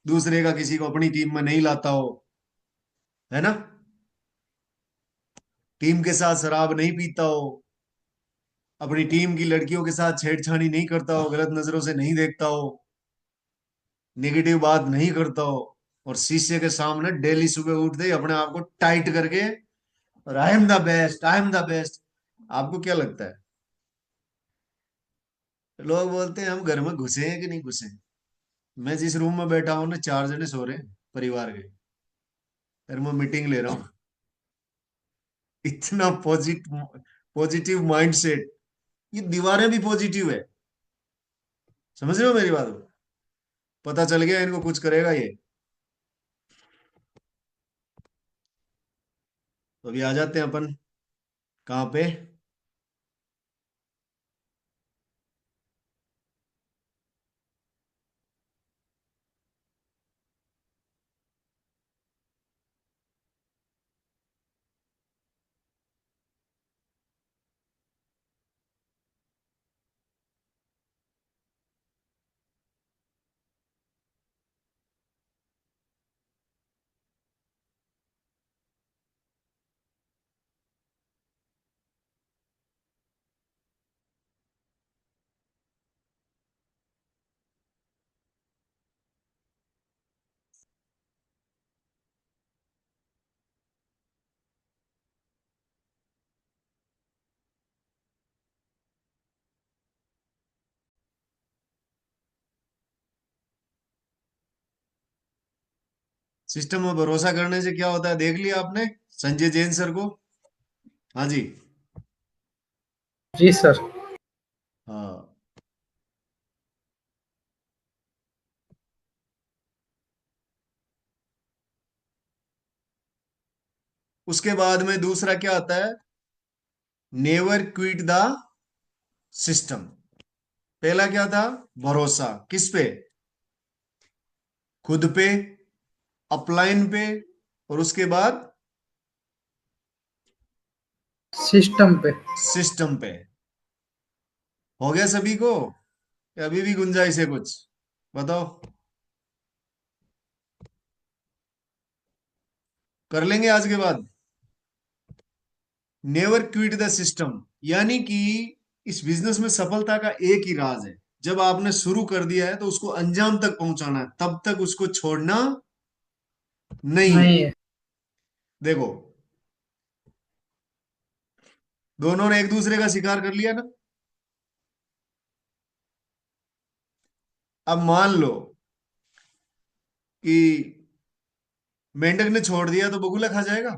दूसरे का किसी को अपनी टीम में नहीं लाता हो, है ना। टीम के साथ शराब नहीं पीता हो, अपनी टीम की लड़कियों के साथ छेड़छाड़ी नहीं करता हो, गलत नजरों से नहीं देखता हो, नेगेटिव बात नहीं करता हो, और शीशे के सामने डेली सुबह उठते ही अपने आप को टाइट करके, और I am the best, I am the best. आपको क्या लगता है? लोग बोलते हैं हम घर में घुसे हैं कि नहीं घुसे हैं। मैं जिस रूम में बैठा हूं ना, 4 जने सो रहे हैं परिवार के, फिर मैं मीटिंग ले रहा हूँ। इतना पॉजिटिव, पॉजिटिव माइंडसेट। ये दीवारें भी पॉजिटिव है, समझ रहे हो मेरी बात को? पता चल गया इनको कुछ करेगा ये। तो अभी आ जाते हैं अपन कहाँ पे। सिस्टम में भरोसा करने से क्या होता है देख लिया आपने, संजय जैन सर को। हाँ जी। जी सर। हाँ, उसके बाद में दूसरा क्या आता है? Never quit the system. पहला क्या था? भरोसा। किस पे? खुद पे, अपलाइन पे, और उसके बाद सिस्टम पे। सिस्टम पे। हो गया सभी को या अभी भी गुंजाइश है कुछ? बताओ, कर लेंगे आज के बाद। नेवर क्विट द सिस्टम, यानी कि इस बिजनेस में सफलता का एक ही राज है, जब आपने शुरू कर दिया है तो उसको अंजाम तक पहुंचाना है, तब तक उसको छोड़ना नहीं है। नहीं है। देखो, दोनों ने एक दूसरे का शिकार कर लिया ना। अब मान लो कि मेंढक ने छोड़ दिया तो बगुला खा जाएगा?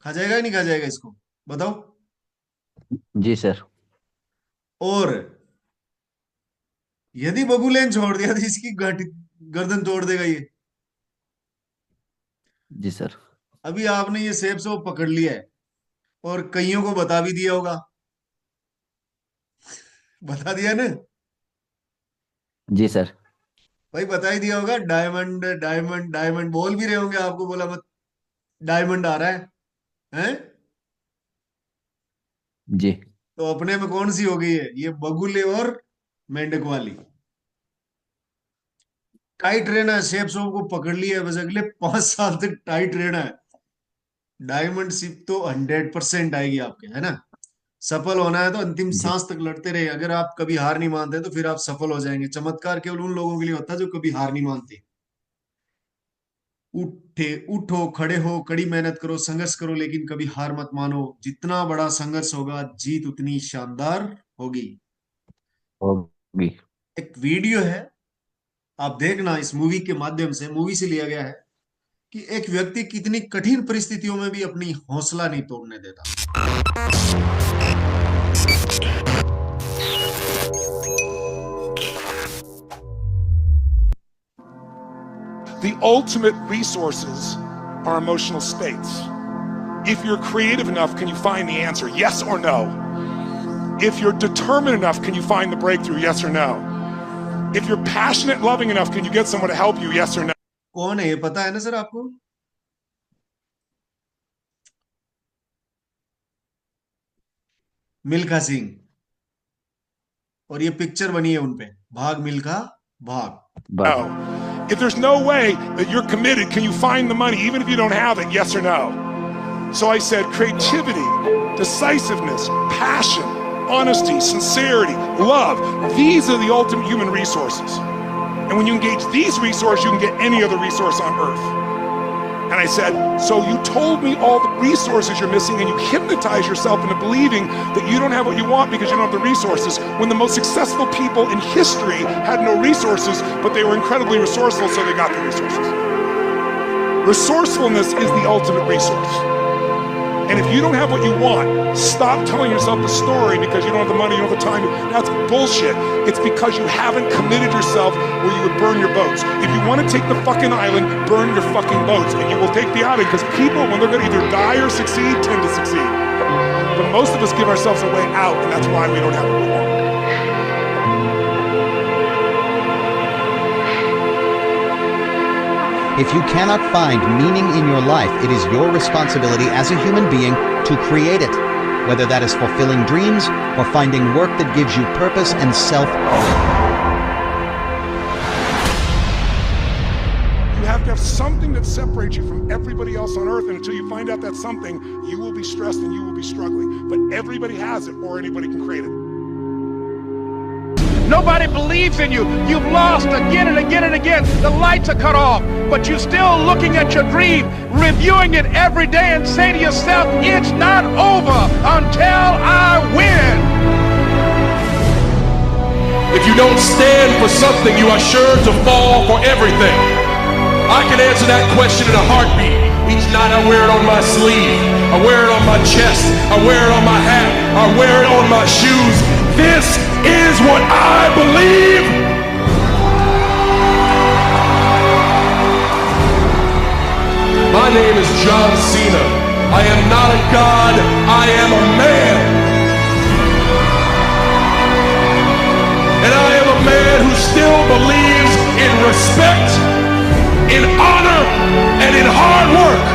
खा जाएगा या नहीं खा जाएगा इसको? बताओ। जी सर। और यदि बगुले ने छोड़ दिया तो इसकी गर्दन तोड़ देगा ये। जी सर। अभी आपने ये सेब से पकड़ लिया है और कईयों को बता भी दिया होगा। बता दिया ना जी सर। भाई, बता ही दिया होगा। डायमंड डायमंड डायमंड बोल भी रहे होंगे, आपको बोला मत, डायमंड आ रहा है, हैं? जी। तो अपने में कौन सी हो गई है ये, बगुले और मेंढक वाली? टाइट रहना है, सेब सोब को पकड़ लिया है, बस अगले 5 साल तक टाइट रहना है। डायमंड शिप तो 100% आएगी आपके, है ना। सफल होना है तो अंतिम जी। सांस तक लड़ते रहे। अगर आप कभी हार नहीं मानते तो फिर आप सफल हो जाएंगे। चमत्कार केवल उन लोगों के लिए होता है जो कभी हार नहीं मानते। उठो, खड़े हो, कड़ी मेहनत करो, संघर्ष करो, लेकिन कभी हार मत मानो। जितना बड़ा संघर्ष होगा, जीत उतनी शानदार होगी। होगी। एक वीडियो है, आप देखना, इस मूवी के माध्यम से, मूवी से लिया गया है, कि एक व्यक्ति कितनी कठिन परिस्थितियों में भी अपनी हौसला नहीं तोड़ने देता। The ultimate resources are emotional states. If you're creative enough, can you find the answer? Yes or no? If you're determined enough, can you find the breakthrough? Yes or no? If you're passionate, loving enough, can you get someone to help you? Yes or no? कौन है ये पता है ना sir आपको? मिल्खा सिंह। और ये picture बनी है उनपे, भाग मिल्खा भाग। No. If there's no way that you're committed, can you find the money even if you don't have it? Yes or no? So I said creativity, decisiveness, passion, honesty, sincerity, love. These are the ultimate human resources. And when you engage these resources, you can get any other resource on earth. And I said, so you told me all the resources you're missing and you hypnotize yourself into believing that you don't have what you want because you don't have the resources, when the most successful people in history had no resources, but they were incredibly resourceful, so they got the resources. Resourcefulness is the ultimate resource. And if you don't have what you want, stop telling yourself the story because you don't have the money, you don't have the time. That's bullshit. It's because you haven't committed yourself where you would burn your boats. If you want to take the fucking island, burn your fucking boats, and you will take the island, because people, when they're going to either die or succeed, tend to succeed. But most of us give ourselves a way out, and that's why we don't have what we want. If you cannot find meaning in your life, it is your responsibility as a human being to create it, whether that is fulfilling dreams or finding work that gives you purpose and self-worth. You have to have something that separates you from everybody else on earth, and until you find out that something, you will be stressed and you will be struggling. But everybody has it, or anybody can create it. Nobody believes in you. You've lost again and again and again. The lights are cut off, but you're still looking at your dream, reviewing it every day and saying to yourself, it's not over until I win. If you don't stand for something, you are sure to fall for everything. I can answer that question in a heartbeat. Each night I wear it on my sleeve, I wear it on my chest, I wear it on my hat, I wear it on my shoes. This is what I believe. My name is John Cena. I am not a god, I am a man. And I am a man who still believes in respect, in honor, and in hard work.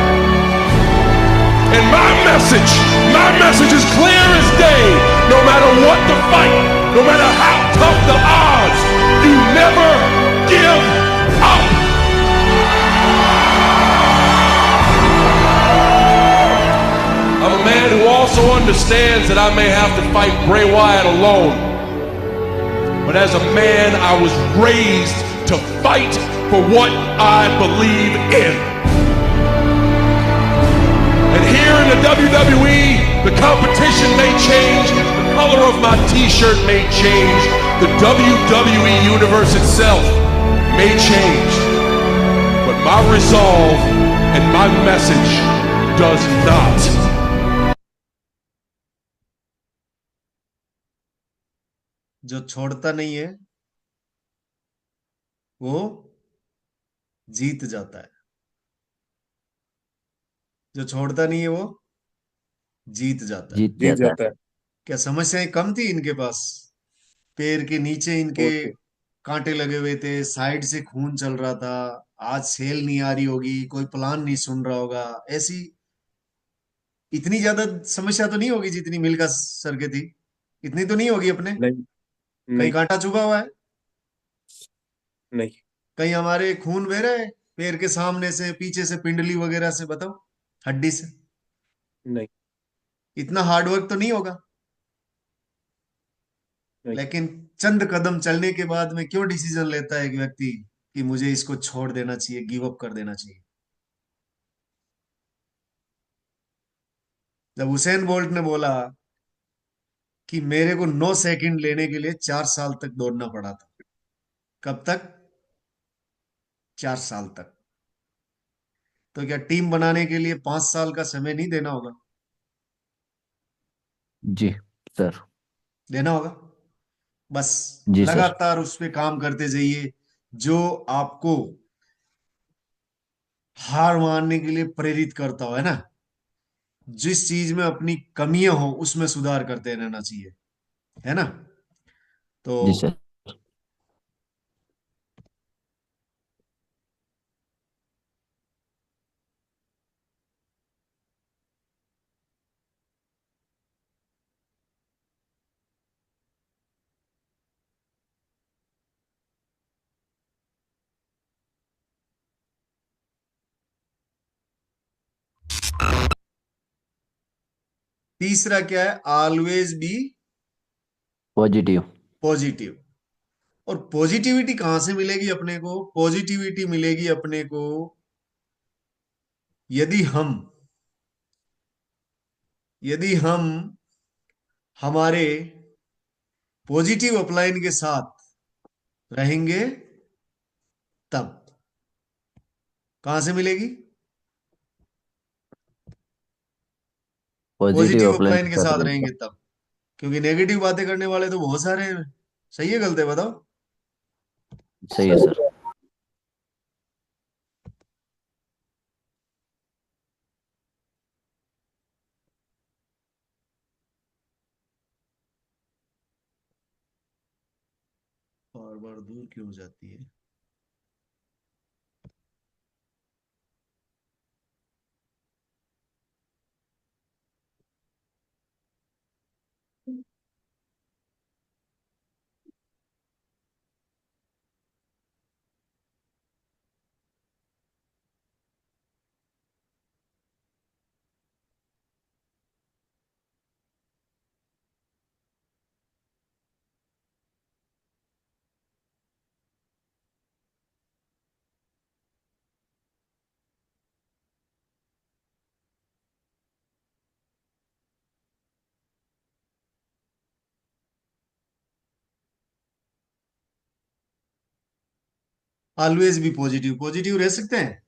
And my message is clear as day. No matter what the fight, no matter how tough the odds, you never give up. I'm a man who also understands that I may have to fight Bray Wyatt alone. But as a man, I was raised to fight for what I believe in. And here in the WWE, the competition may change, the color of my t-shirt may change, the WWE universe itself may change, but my resolve and my message does not. जो छोड़ता नहीं है वो जीत जाता है। जो छोड़ता नहीं है वो जीत जाता है। जीत जाता है। क्या समस्याएं कम थी इनके पास? पैर के नीचे इनके कांटे लगे हुए थे, साइड से खून चल रहा था, आज सेल नहीं आ रही होगी, कोई प्लान नहीं सुन रहा होगा, ऐसी इतनी ज्यादा समस्या तो नहीं होगी जितनी मिल्खा सर के थी। इतनी तो नहीं होगी अपने। नहीं कहीं कांटा चुभा हुआ है? नहीं। कहीं हमारे खून बह रहा है पैर के सामने से, पीछे से, पिंडली वगैरह से? बताओ, हड्डी से? नहीं। इतना हार्डवर्क तो नहीं होगा। लेकिन चंद कदम चलने के बाद में क्यों डिसीजन लेता है एक व्यक्ति कि मुझे इसको छोड़ देना चाहिए, गिव अप कर देना चाहिए? जब हुसैन बोल्ट ने बोला कि मेरे को 9 सेकंड लेने के लिए 4 साल तक दौड़ना पड़ा था। कब तक? 4 साल तक। तो क्या टीम बनाने के लिए 5 साल का समय नहीं देना होगा? जी सर। देना होगा। बस जी सर। लगातार उस पे काम करते जाइए जो आपको हार मानने के लिए प्रेरित करता हो, है ना। जिस चीज में अपनी कमियां हो उसमें सुधार करते रहना चाहिए, है ना। तो जी सर। तीसरा क्या है? Always be positive. पॉजिटिव। और पॉजिटिविटी कहां से मिलेगी अपने को? पॉजिटिविटी मिलेगी अपने को यदि हम यदि हम हमारे पॉजिटिव अपलाइन के साथ रहेंगे, तब। कहां से मिलेगी? पॉजिटिव पॉजिटिव अपलाइन अपलाइन के के साथ साथ रहेगा। रहेंगे तब। क्योंकि नेगेटिव बातें करने वाले तो बहुत सारे हैं। सही है गलत है बताओ? सही है सर। बार बार दूर क्यों हो जाती है? ऑलवेज भी पॉजिटिव। पॉजिटिव रह सकते हैं।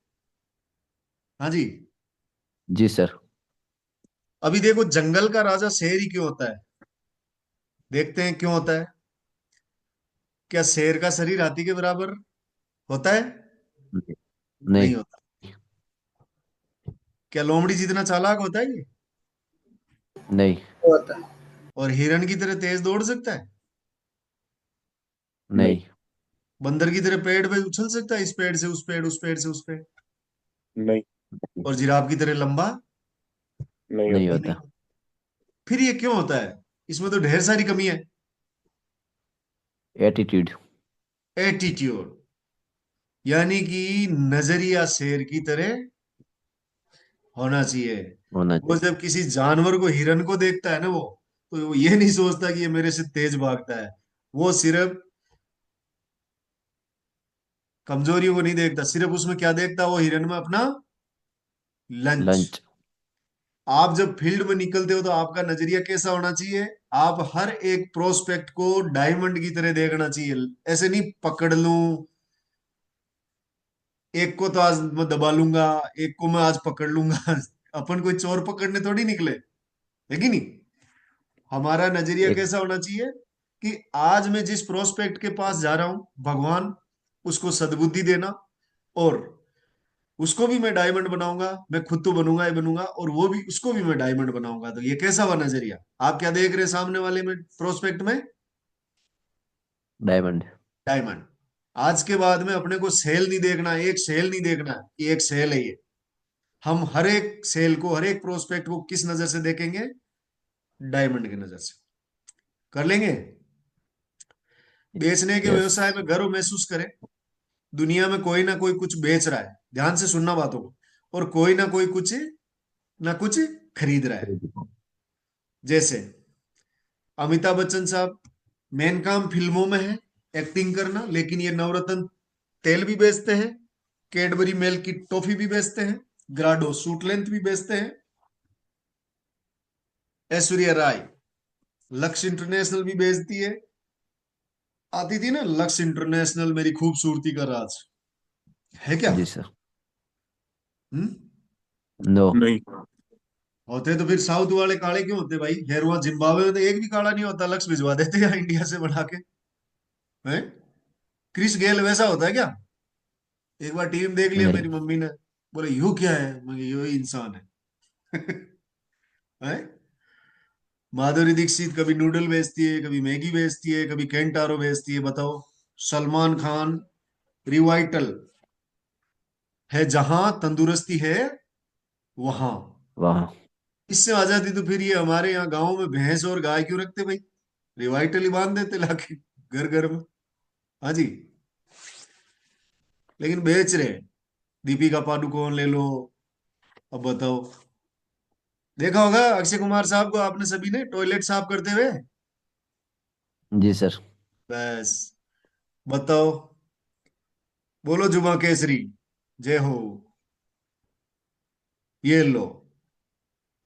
हाँ जी। जी सर। अभी देखो, जंगल का राजा शेर ही क्यों होता है? देखते हैं क्यों होता है। क्या शेर का शरीर हाथी के बराबर होता है? नहीं। नहीं होता। क्या लोमड़ी जितना चालाक होता है ये? नहीं। होता है। और हिरन की तरह तेज दौड़ सकता है? नहीं। बंदर की तरह पेड़ पे उछल सकता है, इस पेड़ से उस पेड़, उस पेड़ से उस पेड़? नहीं। और जिराफ की तरह लंबा? नहीं नहीं होता। भी नहीं। होता। फिर ये क्यों होता है? इसमें तो ढेर सारी कमी है। एटीट्यूड। एटीट्यूड। यानी कि नजरिया शेर की तरह होना चाहिए। होना वो चाहिए। जब किसी जानवर को, हिरन को देखता है ना, वो तो वो ये नहीं सोचता कि ये मेरे से तेज भागता है। वो सिर्फ कमजोरियों को नहीं देखता, सिर्फ उसमें क्या देखता है वो हिरन में? अपना लंच। लंच। आप जब फील्ड में निकलते हो तो आपका नजरिया कैसा होना चाहिए? आप हर एक प्रोस्पेक्ट को डायमंड की तरह देखना चाहिए। ऐसे नहीं पकड़ लूं, एक को तो आज मैं दबा लूंगा, एक को मैं आज पकड़ लूंगा। अपन कोई चोर पकड़ने थोड़ी निकले, है कि नहीं। हमारा नजरिया एक। कैसा होना चाहिए कि आज मैं जिस प्रोस्पेक्ट के पास जा रहा हूं, भगवान उसको सद्बुद्धि देना, और उसको भी मैं डायमंड बनाऊंगा। मैं खुद तो बनूंगा ही बनूंगा, और वो भी, उसको भी मैं डायमंड बनाऊंगा। तो ये कैसा हुआ नजरिया? आप क्या देख रहे हैं सामने वाले में, प्रोस्पेक्ट में? डायमंड। डायमंड। आज के बाद में अपने को सेल नहीं देखना, एक सेल नहीं देखना कि एक सेल है ये। हम हर एक सेल को, हर एक प्रोस्पेक्ट को किस नजर से देखेंगे? डायमंड की नजर से। कर लेंगे। बेचने के यस। व्यवसाय में गर्व महसूस करें। दुनिया में कोई ना कोई कुछ बेच रहा है, ध्यान से सुनना बातों को, और कोई ना कोई कुछ ना कुछ खरीद रहा है। जैसे अमिताभ बच्चन साहब, मेन काम फिल्मों में है, एक्टिंग करना, लेकिन ये नवरत्न तेल भी बेचते हैं, कैडबरी मिल्क की टॉफी भी बेचते हैं, ग्राडो सूट लेंथ भी बेचते हैं। ऐश्वर्या राय लक्ष्य इंटरनेशनल भी भेजती है, आती थी ना लक्ष्य इंटरनेशनल मेरी खूबसूरती का राज, है क्या? जी सर। हम्म? नो। नहीं। होते तो फिर साउथ वाले काले क्यों होते भाई? खैर वहां जिम्बाब्वे में तो एक भी काला नहीं होता, लक्ष्य भिजवा देते हैं इंडिया से बना के, हैं? क्रिस गेल वैसा होता है क्या? एक बार टीम देख लिया नहीं। मेरी मम्मी ने, बोले यू क्या है, मैं यो ही इंसान है। हैं? माधुरी दीक्षित कभी नूडल बेचती है, कभी मैगी बेचती है, कभी केंटारो बेचती है, बताओ। सलमान खान रिवाइटल है, जहां तंदुरुस्ती है वहां। वाह। इससे आजादी तो फिर ये हमारे यहाँ गांव में भैंस और गाय क्यों रखते भाई? रिवाइटल ही बांध देते लाके घर घर में। हाँ जी, लेकिन बेच रहे हैं। दीपिका पादुकोण ले लो, अब बताओ, देखा होगा अक्षय कुमार साहब को आपने सभी ने टॉयलेट साफ करते हुए। जी सर। बस बताओ, बोलो जुमा केसरी जय हो। ये लो,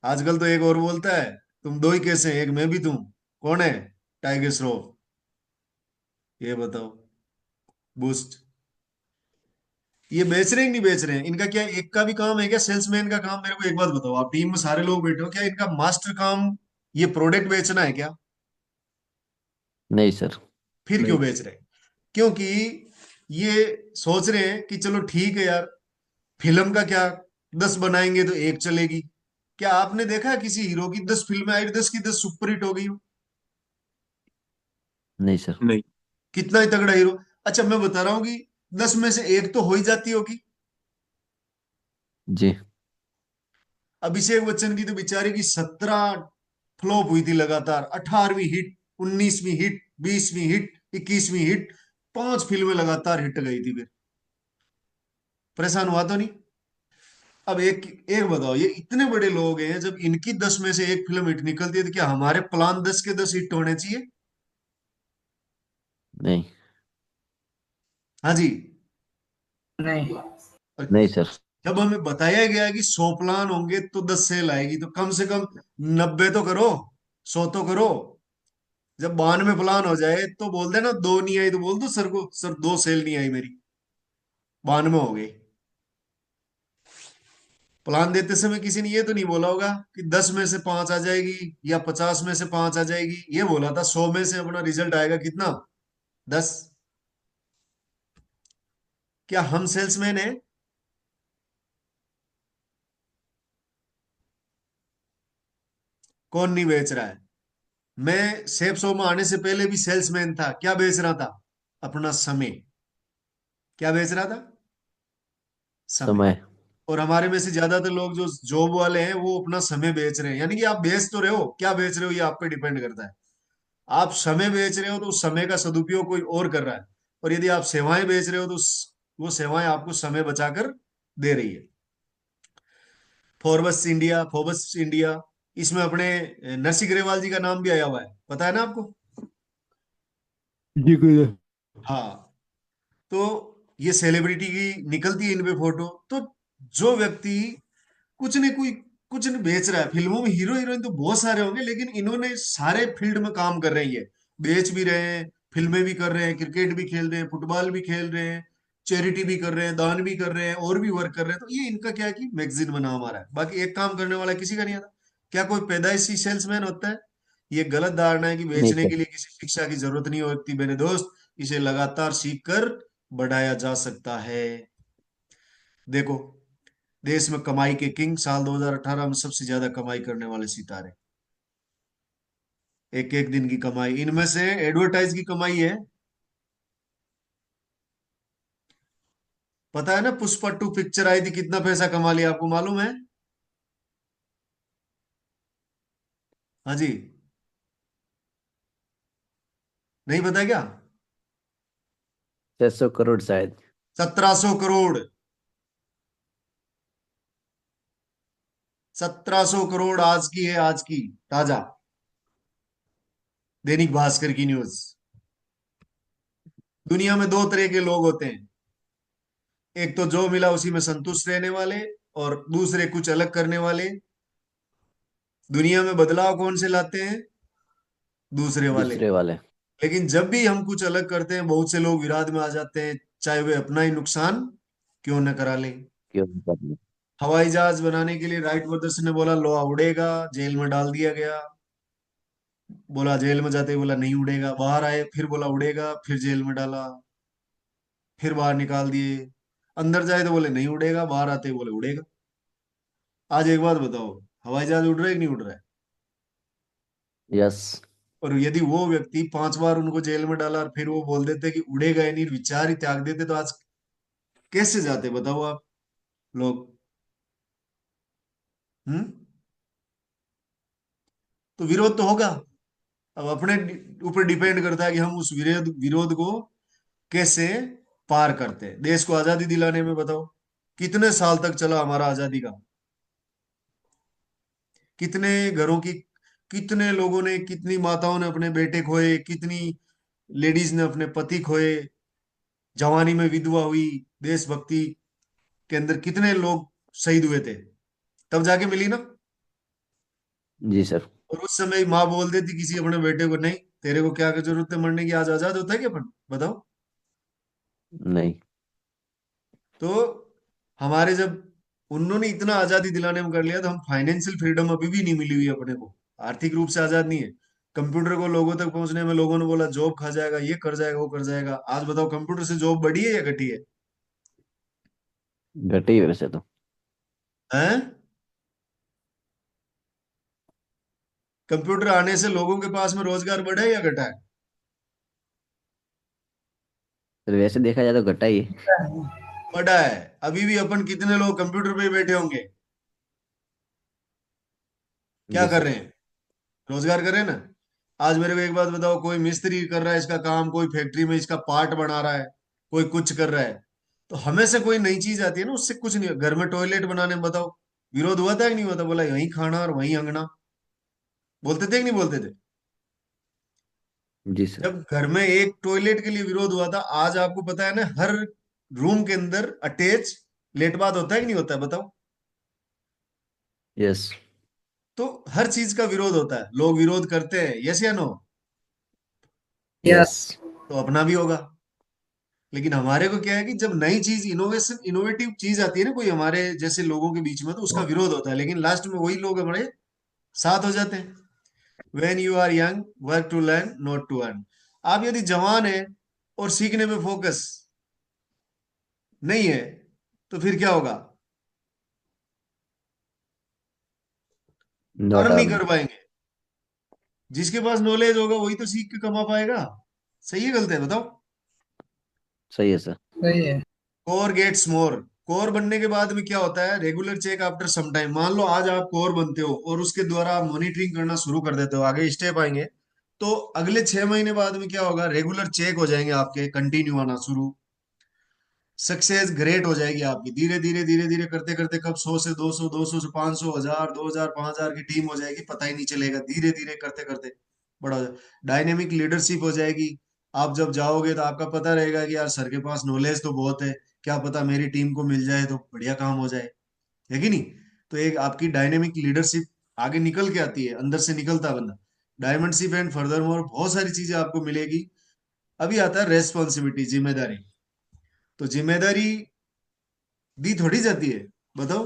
आजकल तो एक और बोलता है, तुम दो ही कैसे हैं, एक मैं भी तुम, कौन है? टाइगर श्रॉफ। ये बताओ, बूस्ट। ये बेच रहे हैं कि नहीं बेच रहे हैं? इनका क्या एक का भी काम है क्या सेल्समैन का काम? मेरे को एक बात बताओ, आप टीम में सारे लोग बैठे हो, क्या इनका मास्टर काम ये प्रोडक्ट बेचना है क्या? नहीं सर। फिर नहीं। क्यों बेच रहे हैं? क्योंकि ये सोच रहे हैं कि चलो ठीक है यार, फिल्म का क्या, 10 बनाएंगे तो एक चलेगी। क्या आपने देखा है किसी हीरो की 10 फिल्में आई, 10 की 10 सुपरहिट हो गई हो? नहीं सर। नहीं। कितना ही तगड़ा हीरो। अच्छा मैं बता रहा हूँ कि 10 में से एक तो हो ही जाती होगी। जी। अभिषेक बच्चन की तो बेचारे की 17 फ्लॉप हुई थी लगातार, 18वीं हिट, 19वीं हिट, 20वीं हिट, 21वीं हिट, 5 फिल्में लगातार हिट गई थी। फिर परेशान हुआ तो नहीं? अब एक एक बताओ, ये इतने बड़े लोग हैं, जब इनकी 10 में से एक फिल्म हिट निकलती है तो क्या हमारे प्लान 10 के 10 हिट होने चाहिए? नहीं। हाँ जी। नहीं। और नहीं सर। जब हमें बताया गया है कि 100 प्लान होंगे तो 10 सेल आएगी, तो कम से कम 90 तो करो, 100 तो करो। जब 92 प्लान हो जाए तो बोल देना दो नहीं आई, तो बोल दो सर को, सर 2 सेल नहीं आई मेरी, 92 हो गई। प्लान देते समय किसी ने ये तो नहीं बोला होगा कि 10 में से 5 आ जाएगी या 50 में से 5 आ जाएगी, ये बोला था 100 में से अपना रिजल्ट आएगा कितना, 10। क्या हम सेल्समैन हैं? कौन नहीं बेच रहा है? मैं सेफ शो में आने से पहले भी सेल्समैन था, क्या बेच रहा था? अपना समय। क्या बेच रहा था? समय। समय। और हमारे में से ज्यादातर लोग जो जॉब वाले हैं वो अपना समय बेच रहे हैं, यानी कि आप बेच तो रहे हो, क्या बेच रहे हो ये आप पे डिपेंड करता है। आप समय बेच रहे हो तो उस समय का सदुपयोग कोई और कर रहा है, और यदि आप सेवाएं बेच रहे हो तो वो सेवाएं आपको समय बचाकर दे रही है। फोर्ब्स इंडिया, इसमें अपने नरसिंह ग्रेवाल जी का नाम भी आया हुआ है, पता है ना आपको? जी गुरु। हाँ, तो ये सेलिब्रिटी की निकलती है इन पे फोटो, तो जो व्यक्ति कुछ नहीं बेच रहा है, फिल्मों में हीरो हीरोइन तो बहुत सारे होंगे, लेकिन इन्होंने सारे फील्ड में काम कर रहे हैं, ये बेच भी रहे हैं, फिल्में भी कर रहे हैं, क्रिकेट भी खेल रहे हैं, फुटबॉल भी खेल रहे हैं, चैरिटी भी कर रहे हैं, दान भी कर रहे हैं, और भी वर्क कर रहे हैं। तो ये इनका क्या है कि मैगजीन में नाम आ रहा है, बाकी एक काम करने वाला किसी का नहीं आता। क्या कोई पैदाइशी सेल्समैन होता है? ये गलत धारणा है कि नहीं बेचने सर। के लिए किसी शिक्षा की जरूरत नहीं होती मेरे दोस्त, इसे लगातार सीख कर बढ़ाया जा सकता है। देखो, देश में कमाई के किंग, साल 2018 में सबसे ज्यादा कमाई करने वाले सितारे, एक एक दिन की कमाई, इनमें से एडवर्टाइज की कमाई है, पता है ना? पुष्पा 2 पिक्चर आई थी, कितना पैसा कमा लिया, आपको मालूम है? हाँ जी, नहीं पता क्या? 600 करोड़ शायद। 1700 करोड़, 1700 करोड़ आज की है, आज की ताजा दैनिक भास्कर की न्यूज। दुनिया में दो तरह के लोग होते हैं, एक तो जो मिला उसी में संतुष्ट रहने वाले, और दूसरे कुछ अलग करने वाले। दुनिया में बदलाव कौन से लाते हैं? दूसरे वाले। दूसरे वाले। लेकिन जब भी हम कुछ अलग करते हैं, बहुत से लोग विराध में आ जाते हैं, चाहे वे अपना ही नुकसान क्यों न करा लें। क्यों नहीं करनी? हवाई जहाज बनाने के लिए राइट ब्रदर्स ने बोला लोहा उड़ेगा, जेल में डाल दिया गया। बोला जेल में जाते ही बोला नहीं उड़ेगा, बाहर आए फिर बोला उड़ेगा, फिर जेल में डाला, फिर बाहर निकाल दिए। अंदर जाए तो बोले नहीं उड़ेगा, बाहर आते ही बोले उड़ेगा। आज एक बात बताओ, हवाई जहाज उड़ रहा है कि नहीं उड़ रहा है? यस। और यदि वो व्यक्ति 5 बार उनको जेल में डाला और फिर वो बोल देते कि उड़ेगा ही नहीं, विचार ही त्याग देते, तो आज कैसे जाते बताओ आप लोग? हम्म। तो विरोध तो होगा। अब अपने ऊपर डिपेंड करता है कि हम उस विरोध विरोध को कैसे पार करते हैं। देश को आजादी दिलाने में बताओ कितने साल तक चला हमारा आजादी का? कितने घरों की, कितने लोगों ने, कितनी माताओं ने अपने बेटे खोए, कितनी लेडीज ने अपने पति खोए, जवानी में विधवा हुई, देशभक्ति के अंदर कितने लोग शहीद हुए थे, तब जाके मिली ना। जी सर। और उस समय माँ बोल देती किसी अपने बेटे को, नहीं तेरे को क्या जरूरत है मरने की, आज आजाद होता है क्या अपन बताओ? नहीं। तो हमारे जब उन्होंने इतना आजादी दिलाने में कर लिया, तो हम फाइनेंशियल फ्रीडम अभी भी नहीं मिली हुई है अपने को, आर्थिक रूप से आजाद नहीं है। कंप्यूटर को लोगों तक पहुंचने में लोगों ने बोला जॉब खा जाएगा, ये कर जाएगा, वो कर जाएगा। आज बताओ कंप्यूटर से जॉब बढ़ी है या घटी है? घटी है वैसे तो। हैं? कंप्यूटर आने से लोगों के पास में रोजगार बढ़ा है या घटा है? सर वैसे देखा जाए तो घटा ही है। बढ़ा है। अभी भी अपन कितने लोग कंप्यूटर पे ही बैठे होंगे, क्या जी कर सर। रहे हैं? रोजगार कर रहे हैं ना। आज मेरे को एक बात बताओ, कोई मिस्त्री कर रहा है इसका काम, कोई फैक्ट्री में इसका पार्ट बना रहा है, कोई कुछ कर रहा है, तो हमें से कोई नई चीज आती है ना, उससे कुछ नहीं। घर में टॉयलेट बनाने में बताओ विरोध हुआ था कि नहीं हुआ था? बोला यहीं खाना और वहीं अंगना, बोलते थे कि नहीं बोलते थे? जी सर। जब घर में एक टॉयलेट के लिए विरोध हुआ था, आज आपको पता है ना हर रूम के अंदर अटैच लेट बाथ होता है कि नहीं होता है बताओ? यस। तो हर चीज का विरोध होता है, लोग विरोध करते हैं, यस या नो? यस। तो अपना भी होगा। लेकिन हमारे को क्या है कि जब नई चीज, इनोवेशन, इनोवेटिव चीज आती है ना कोई हमारे जैसे लोगों के बीच में, तो उसका विरोध होता है, लेकिन लास्ट में वही लोग हमारे साथ हो जाते हैं। When you are young work to learn not to earn. आप यदि जवान है और सीखने में फोकस नहीं है, तो फिर क्या होगा? नॉट अर्न नहीं अर्न। कर पाएंगे। जिसके पास नॉलेज होगा वही तो सीख के कमा पाएगा। सही है गलत है बताओ? सही है सर। सही है। Core gets more. कोर बनने के बाद में क्या होता है? Regular check after some time. मान लो आज आप कोर बनते हो और उसके द्वारा आप मॉनिटरिंग करना शुरू कर देते हो, आगे स्टेप आएंगे, तो अगले 6 महीने बाद में क्या होगा? रेगुलर चेक हो जाएंगे आपके, कंटिन्यू आना शुरू। सक्सेस ग्रेट हो जाएगी आपकी, धीरे धीरे धीरे धीरे करते करते कब 100 से 200, 200 से 500, 1000, 2000, 5000 की टीम हो जाएगी, पता ही नहीं चलेगा। धीरे धीरे करते करते बड़ा हो जाएगा। डायनेमिक लीडरशिप हो जाएगी। आप जब जाओगे तो आपका पता रहेगा कि यार सर के पास नॉलेज तो बहुत है, क्या पता मेरी टीम को मिल जाए तो बढ़िया काम हो जाए, है कि नहीं? तो एक आपकी डायनेमिक लीडरशिप आगे निकल के आती है, अंदर से निकलता बंदा। डायमेंडशिप एंड फर्दर मोर, बहुत सारी चीजें आपको मिलेगी। अभी आता है रेस्पॉन्सिबिलिटी, जिम्मेदारी। तो जिम्मेदारी दी थोड़ी जाती है बताओ?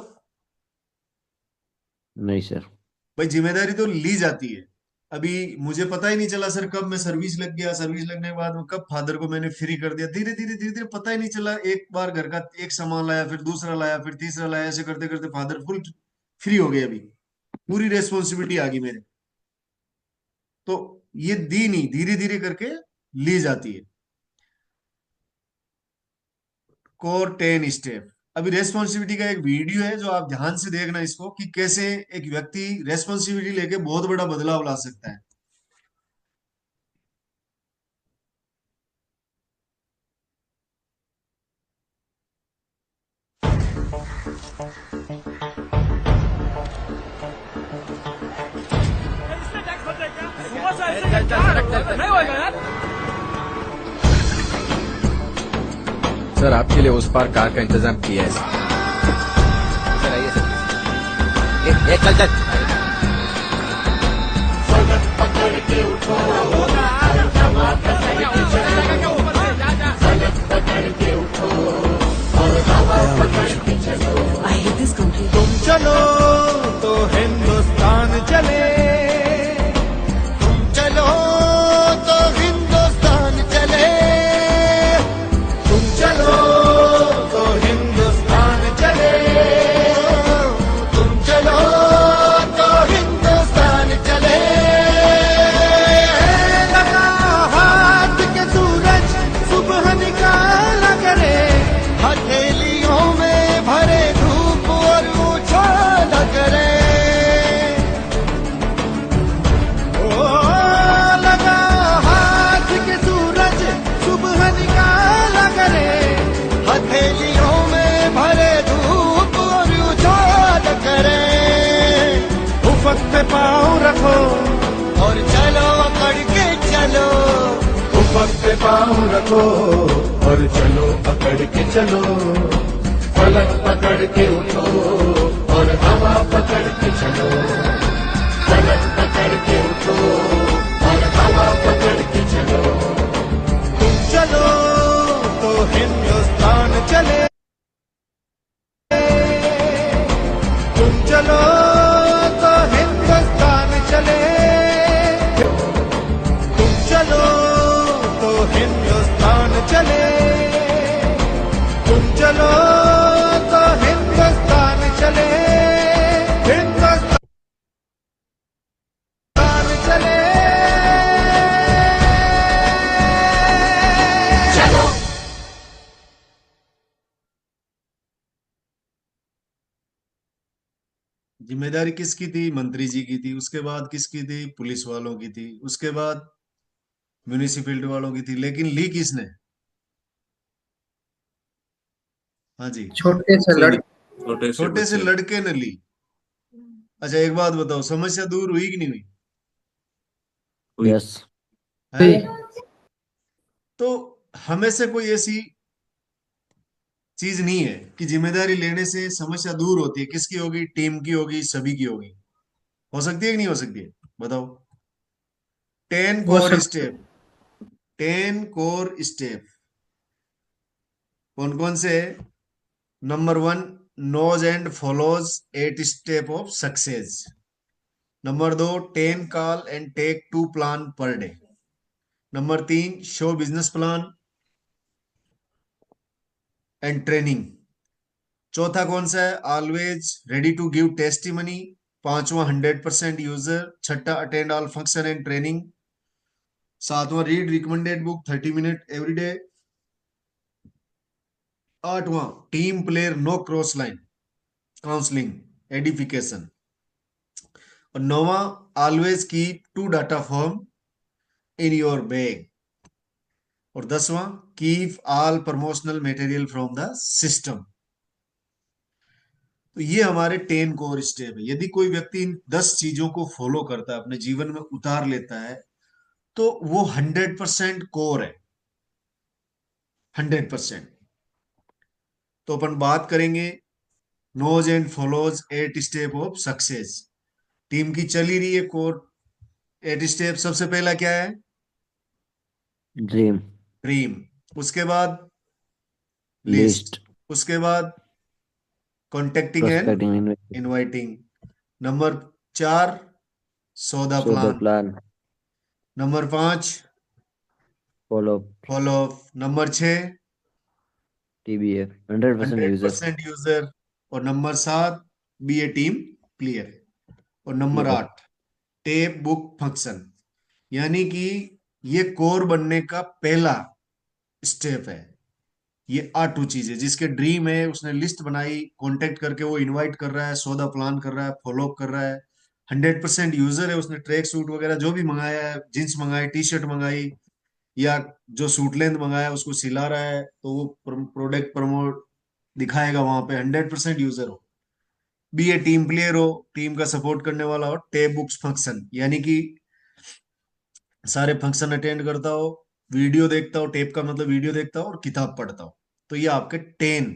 नहीं सर। भाई जिम्मेदारी तो ली जाती है। अभी मुझे पता ही नहीं चला सर कब मैं सर्विस लग गया, सर्विस लगने के बाद में कब फादर को मैंने फ्री कर दिया, धीरे धीरे धीरे धीरे पता ही नहीं चला। एक बार घर का एक सामान लाया, फिर दूसरा लाया, फिर तीसरा लाया, ऐसे करते करते फादर फुल फ्री हो गए। अभी पूरी रेस्पॉन्सिबिलिटी आ गई मेरे। तो ये दी नहीं, धीरे धीरे करके ली जाती है। Core 10 step. अभी रेस्पॉन्सिबिलिटी का एक वीडियो है जो आप ध्यान से देखना इसको, कि कैसे एक व्यक्ति रेस्पॉन्सिबिलिटी लेके बहुत बड़ा बदलाव ला सकता है। सर आपके लिए उस पार कार का इंतजाम किया है सर। सर आइए सर। चल चल उठो और हवा पकड़ के चलो फलक पकड़ के उठो और हवा पकड़ के चलो तुम चलो तो हिंदुस्तान चले, तुम चलो तो हिंदुस्तान चले, तुम चलो तो हिंदुस्तान चले, तुम चलो तो हिंदुस्तान चले। लगा हाथ के सूरज सुबह निकाला करे, हथेलियों में भरे धूप और उछाला करे। ओ लगा हाथ के सूरज सुबह निकाला करे, हथेलियों में भरे धूप और उछाला करे। उफक पे पाँव रखो और चलो अकड़ के चलो, उफक पे पाँव रखो और चलो पकड़ के चलो फलक पकड़ के उठो और हवा पकड़ के चलो फलक पकड़ के उठो और हवा पकड़ के चलो तुम चलो तो हिंदुस्तान चले, तुम चलो तो हिंदुस्तान चले, तुम चलो तो हिंदुस्तान चले, तुम चलो तो हिंदुस्तान चले, हिंदुस्तान चले। चलो जिम्मेदारी किसकी थी? मंत्री जी की थी। उसके बाद किसकी थी? पुलिस वालों की थी। उसके बाद म्यूनिसिपैलिटी वालों की थी। लेकिन ली किसने? हाँ जी, छोटे से लड़ छोटे से लड़के ने ली। अच्छा एक बात बताओ, समस्या दूर हुई कि नहीं हुई? यस है? तो हमें से कोई ऐसी चीज नहीं है कि जिम्मेदारी लेने से समस्या दूर होती है। किसकी होगी? टीम की होगी, सभी की होगी। हो सकती है कि नहीं हो सकती है? बताओ। 10 हो कोर सकती स्टेप, 10 कोर स्टेप कौन कौन से? Number 1, knows and follows 8 step of success. Number 2, 10 call and take 2 plan per day. Number 3, show business plan and training. चौथा कौन सा है? Always ready to give testimony. पांचवा 100% यूजर। छठा attend all function and training. सातवां read recommended book 30 minute every day. आठवां team player no cross line counselling edification. और नौवां always keep 2 data form in your bag. और 10वां keep all promotional material from the system. तो ये हमारे 10 core step है। यदि कोई व्यक्ति इन 10 चीजों को फॉलो करता है, अपने जीवन में उतार लेता है, तो वो 100% कोर है। 100%। तो अपन बात करेंगे knows and follows 8 step of success. Team की चली रही है कोर 8 स्टेप। सबसे पहला क्या है? Dream, dream. उसके बाद लिस्ट, उसके बाद contacting and prospecting, inviting. Number 4 सौदा so the plan. Plan, number 5 follow, follow. Number 6 TBF, 100% user, 100% user. और नंबर 7 बी ए टीम प्लेयर। और नंबर 8 टेप बुक फंक्शन। यानी कि ये कोर बनने का पहला स्टेप है। ये 8 चीजें जिसके ड्रीम है, उसने लिस्ट बनाई, कांटेक्ट करके वो इनवाइट कर रहा है, सौदा प्लान कर रहा है, फॉलो अप कर रहा है। 100% यूजर है, उसने ट्रैक सूट वगैरह जो भी मंगाया है, जींस मंगाई, टी शर्ट मंगाई, या जो सूट लेंथ मंगाया उसको सिला रहा है, तो वो प्रोडक्ट प्रमोट दिखाएगा वहां पे। 100% यूजर हो, बी ए टीम प्लेयर हो, टीम का सपोर्ट करने वाला हो, टेप बुक्स फंक्शन यानी कि सारे फंक्शन अटेंड करता हो, वीडियो देखता हो, टेप का मतलब वीडियो देखता हो, और किताब पढ़ता हो। तो ये आपके 10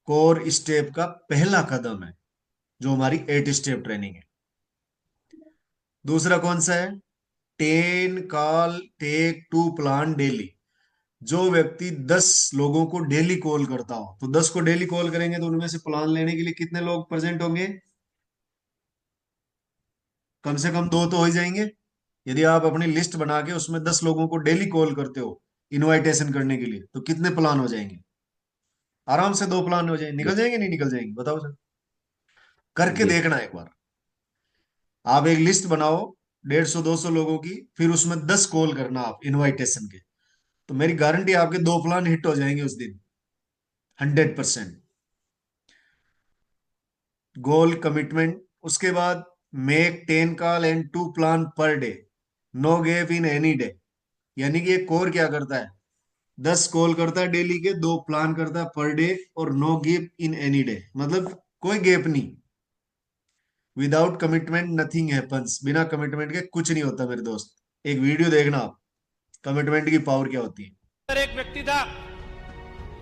कोर स्टेप का पहला कदम है, जो हमारी 8 स्टेप ट्रेनिंग है। दूसरा कौन सा है? 10 call take two plan daily. जो व्यक्ति 10 लोगों को डेली कॉल करता हो, तो 10 को डेली कॉल करेंगे तो उनमें से प्लान लेने के लिए कितने लोग प्रेजेंट होंगे? कम से कम दो तो हो ही जाएंगे। यदि आप अपनी लिस्ट बना के उसमें 10 लोगों को डेली कॉल करते हो इनवाइटेशन करने के लिए, तो कितने प्लान हो जाएंगे? आराम से 2 प्लान हो जाएंगे। निकल जाएंगे नहीं निकल जाएंगे? बताओ सर, करके जी देखना एक बार। आप एक लिस्ट बनाओ 150-200 लोगों की, फिर उसमें 10 कॉल करना आप इनवाइटेशन के, तो मेरी गारंटी आपके 2 प्लान हिट हो जाएंगे उस दिन, 100%। Goal commitment. उसके बाद make 10 call and 2 plan per day, no gap in any day. यानी कि एक कोर क्या करता है? 10 कॉल करता है डेली के, 2 प्लान करता है पर डे, और no gap in any day, मतलब कोई गैप नहीं। Without commitment nothing happens. बिना कमिटमेंट के कुछ नहीं होता मेरे दोस्त। एक वीडियो देखना आप, कमिटमेंट की पावर क्या होती है। एक व्यक्ति था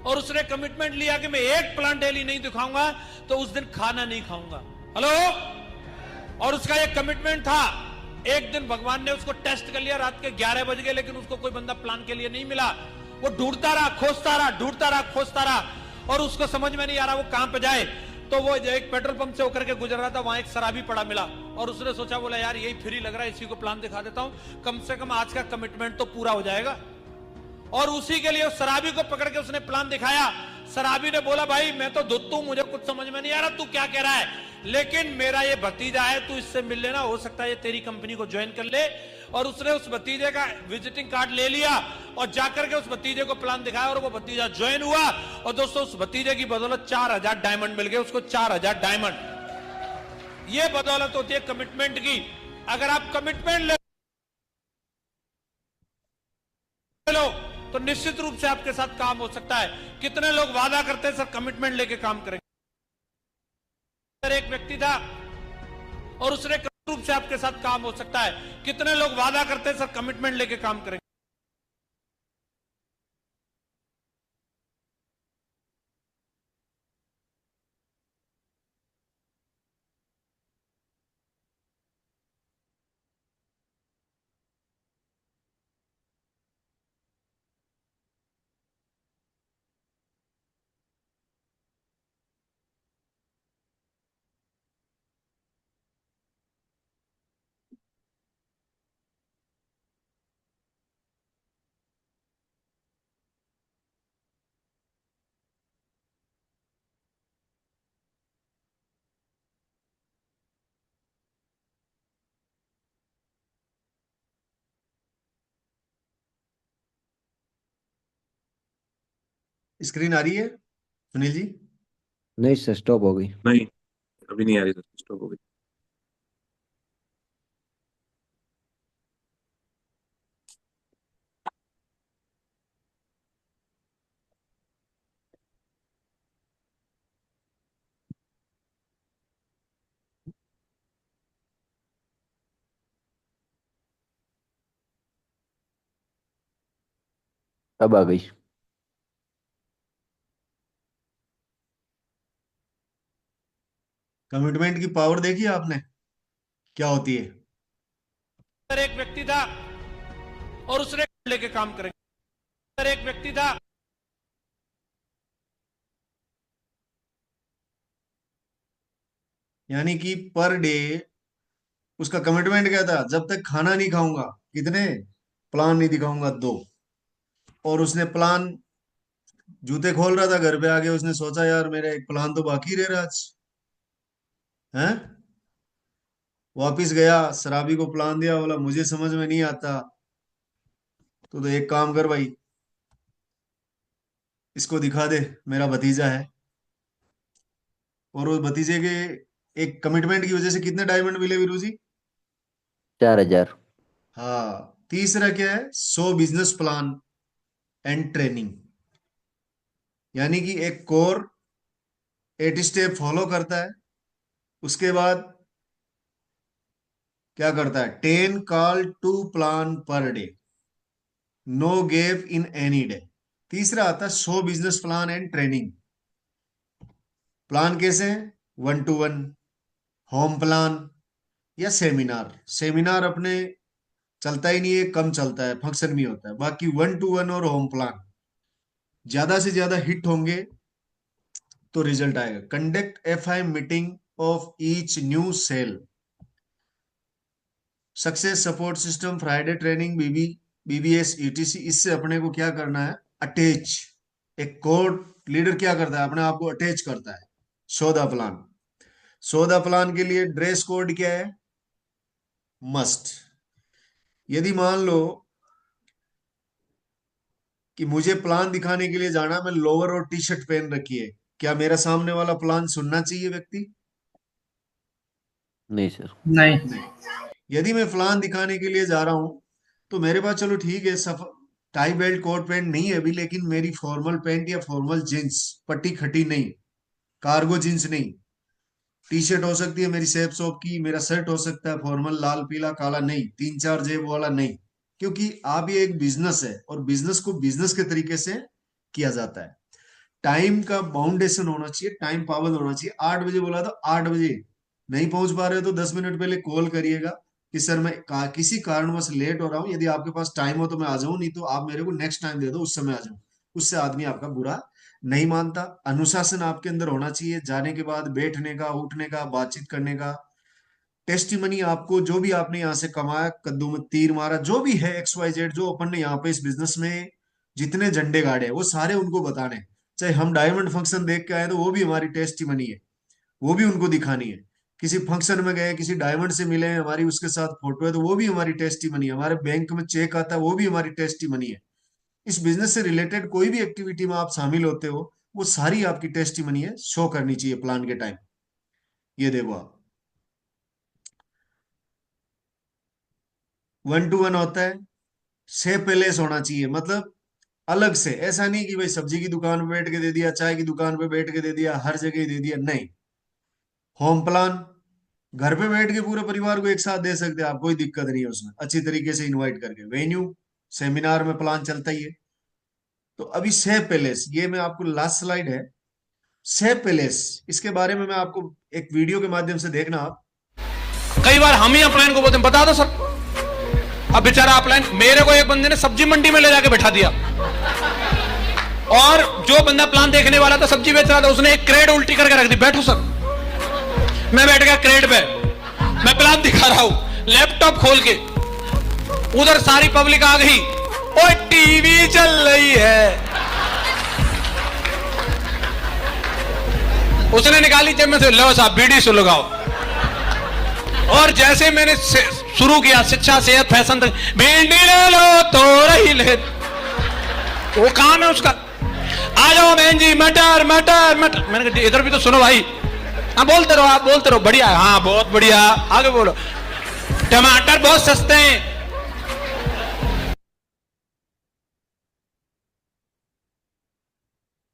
और उसने कमिटमेंट लिया कि मैं एक प्लान डेली नहीं दिखाऊंगा तो उस दिन खाना नहीं खाऊंगा। हेलो। और उसका एक कमिटमेंट था। एक दिन भगवान ने उसको टेस्ट कर लिया, रात के 11 बज गए, लेकिन उसको कोई बंदा प्लान के लिए नहीं मिला। वो ढूंढता रहा, खोजता रहा, ढूंढता रहा, खोजता रहा, और उसको समझ में नहीं आ रहा वो कहां पे जाए। तो वो एक पेट्रोल पंप से होकर के गुजर रहा था, वहां एक शराबी पड़ा मिला, और उसने सोचा, बोला यार यही फ्री लग रहा है, इसी को प्लान दिखा देता हूं, कम से कम आज का कमिटमेंट तो पूरा हो जाएगा। और उसी के लिए उस शराबी को पकड़ के उसने प्लान दिखाया। शराबी ने बोला, भाई मैं तो धुत्तू, मुझे कुछ समझ में नहीं आ रहा तू क्या कह रहा है, लेकिन मेरा ये भतीजा है, तू इससे मिल लेना, हो सकता है ये तेरी कंपनी को ज्वाइन कर ले। और उसने उस भतीजे का विजिटिंग कार्ड ले लिया और जाकर के उस भतीजे को प्लान दिखाया, और वो भतीजा ज्वाइन हुआ। और दोस्तों, उस भतीजे की बदौलत 4000 डायमंड मिल गए उसको, 4000 डायमंड। ये बदौलत होती है कमिटमेंट की। अगर आप कमिटमेंट ले लो तो निश्चित रूप से आपके साथ काम हो सकता है। कितने लोग वादा करते हैं सर कमिटमेंट लेके काम करेंगे। एक व्यक्ति था और उसने रूप से आपके साथ काम हो सकता है। कितने लोग वादा करते हैं सर कमिटमेंट लेके काम करेंगे। स्क्रीन आ रही है सुनील जी? नहीं सर, स्टॉप हो गई। नहीं, अभी नहीं आ रही, स्टॉप हो गई। अब आ गई। कमिटमेंट की पावर देखी आपने क्या होती है? एक व्यक्ति था और उसने लेके काम करेंगे। एक व्यक्ति था यानी कि पर डे उसका कमिटमेंट क्या था? जब तक खाना नहीं खाऊंगा, कितने प्लान नहीं दिखाऊंगा, 2। और उसने प्लान, जूते खोल रहा था घर पे आके, उसने सोचा यार मेरा एक प्लान तो बाकी रह रहा आज है। वापिस गया, शराबी को प्लान दिया, बोला मुझे समझ में नहीं आता, तो एक काम कर भाई, इसको दिखा दे, मेरा भतीजा है। और उस भतीजे के एक कमिटमेंट की वजह से कितने डायमंड मिले वीरू जी? 4000। हाँ। तीसरा क्या है? 100 बिजनेस प्लान एंड ट्रेनिंग। यानी कि एक कोर 8 स्टेप फॉलो करता है, उसके बाद क्या करता है? 10 call two plan per day, no gap in any day. तीसरा आता है 100 business plan and training. Plan कैसे? 1 to 1 होम प्लान, या सेमिनार। सेमिनार अपने चलता ही नहीं है, कम चलता है, फंक्शन भी होता है। बाकी 1-to-1 और होम प्लान ज्यादा से ज्यादा हिट होंगे तो रिजल्ट आएगा। Conduct FI meeting of each new sale, success support system, Friday training, BBS ETC। इससे अपने को क्या करना है, अटैच। एक कोड लीडर क्या करता है, अपने आप को अटैच करता है। Show the plan. Show the plan के लिए ड्रेस कोड क्या है, मस्ट। यदि मान लो कि मुझे प्लान दिखाने के लिए जाना, मैं लोअर और टी-शर्ट पहन रखी है, क्या मेरा सामने वाला प्लान सुनना चाहिए व्यक्ति? नहीं सर। नहीं। यदि मैं प्लान दिखाने के लिए जा रहा हूं तो मेरे पास चलो ठीक है, टाई बेल्ट कोट पैंट नहीं है अभी, लेकिन मेरी फॉर्मल पैंट या फॉर्मल जींस, पट्टी खटी नहीं, कार्गो जींस नहीं, टी-शर्ट हो सकती है मेरी सेप शॉप की, मेरा शर्ट हो सकता है फॉर्मल लाल पीला काला, नहीं 3-4 जेब वाला नहीं। क्योंकि आप ये एक बिजनेस है और बिजनेस को बिजनेस के तरीके से किया जाता है। टाइम का बाउंडेशन होना चाहिए, टाइम पाबंद होना चाहिए। 8 बजे बोला तो 8 बजे, नहीं पहुंच पा रहे हो तो 10 मिनट पहले कॉल करिएगा कि सर मैं किसी कारणवश लेट हो रहा हूँ, यदि आपके पास टाइम हो तो मैं आ जाऊं, नहीं तो आप मेरे को नेक्स्ट टाइम दे दो, उस समय आ जाऊं। उससे आदमी आपका बुरा नहीं मानता। अनुशासन आपके अंदर होना चाहिए, जाने के बाद बैठने का, उठने का, बातचीत करने का। टेस्टिमनी आपको जो भी आपने यहाँ से कमाया, कद्दू में तीर मारा, जो भी है XYZ, जो अपन ने यहाँ पे इस बिजनेस में जितने झंडे गाड़े वो सारे उनको बताने। चाहे हम डायमंड फंक्शन देख के आए तो वो भी हमारी टेस्टिमनी है, वो भी उनको दिखानी है। किसी फंक्शन में गए, किसी डायमंड से मिले, हमारी उसके साथ फोटो है तो वो भी हमारी टेस्टिमनी है। हमारे बैंक में चेक आता है, वो भी हमारी टेस्टिमनी है। इस बिजनेस से रिलेटेड कोई भी एक्टिविटी में आप शामिल होते हो, वो सारी आपकी टेस्टिमनी है, शो करनी चाहिए प्लान के टाइम। ये देखो आप 1-to-1 होता है, से पैलेस होना चाहिए, मतलब अलग से। ऐसा नहीं कि भाई सब्जी की दुकान पे बैठ के दे दिया, चाय की दुकान पे बैठ के दे दिया, हर जगह ही दे दिया, नहीं। होम प्लान घर पे बैठ के पूरे परिवार को एक साथ दे सकते हैं आप, कोई दिक्कत नहीं है उसमें, अच्छी तरीके से इनवाइट करके। वेन्यू सेमिनार में प्लान चलता ही है। तो अभी सेफ पैलेस, ये मैं आपको लास्ट स्लाइड है, सेफ पैलेस, इसके बारे में मैं आपको एक वीडियो के माध्यम से देखना आप। कई बार हम ही अपलाइन को बोलते हैं बता दो सर, अब बेचारा अपलाइन, मेरे को एक बंदे ने सब्जी मंडी में ले जाके बैठा दिया, और जो बंदा प्लान देखने वाला था, सब्जी बेच रहा था, उसने एक क्रेड उल्टी करके रख दी, बैठो सर। मैं बैठ गया क्रेड पे, मैं प्लान दिखा रहा हूं, लैपटॉप खोल के, उधर सारी पब्लिक आ गई, ओए टीवी चल रही है। उसने निकाली जेब में से, लो साहब बीड़ी से लगाओ। और जैसे मैंने शुरू किया, शिक्षा सेहत फैशन तक, भिंडी ले लो तो रही ले, वो काम है उसका। आ जाओ बहन जी, मटर मटर मटर। मैंने कहा इधर भी तो सुनो भाई। हाँ बोलते रहो, आप बोलते रहो, बढ़िया है, हाँ बहुत बढ़िया, आगे बोलो। टमाटर बहुत सस्ते हैं।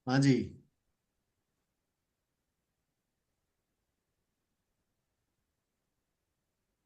हाँ जी।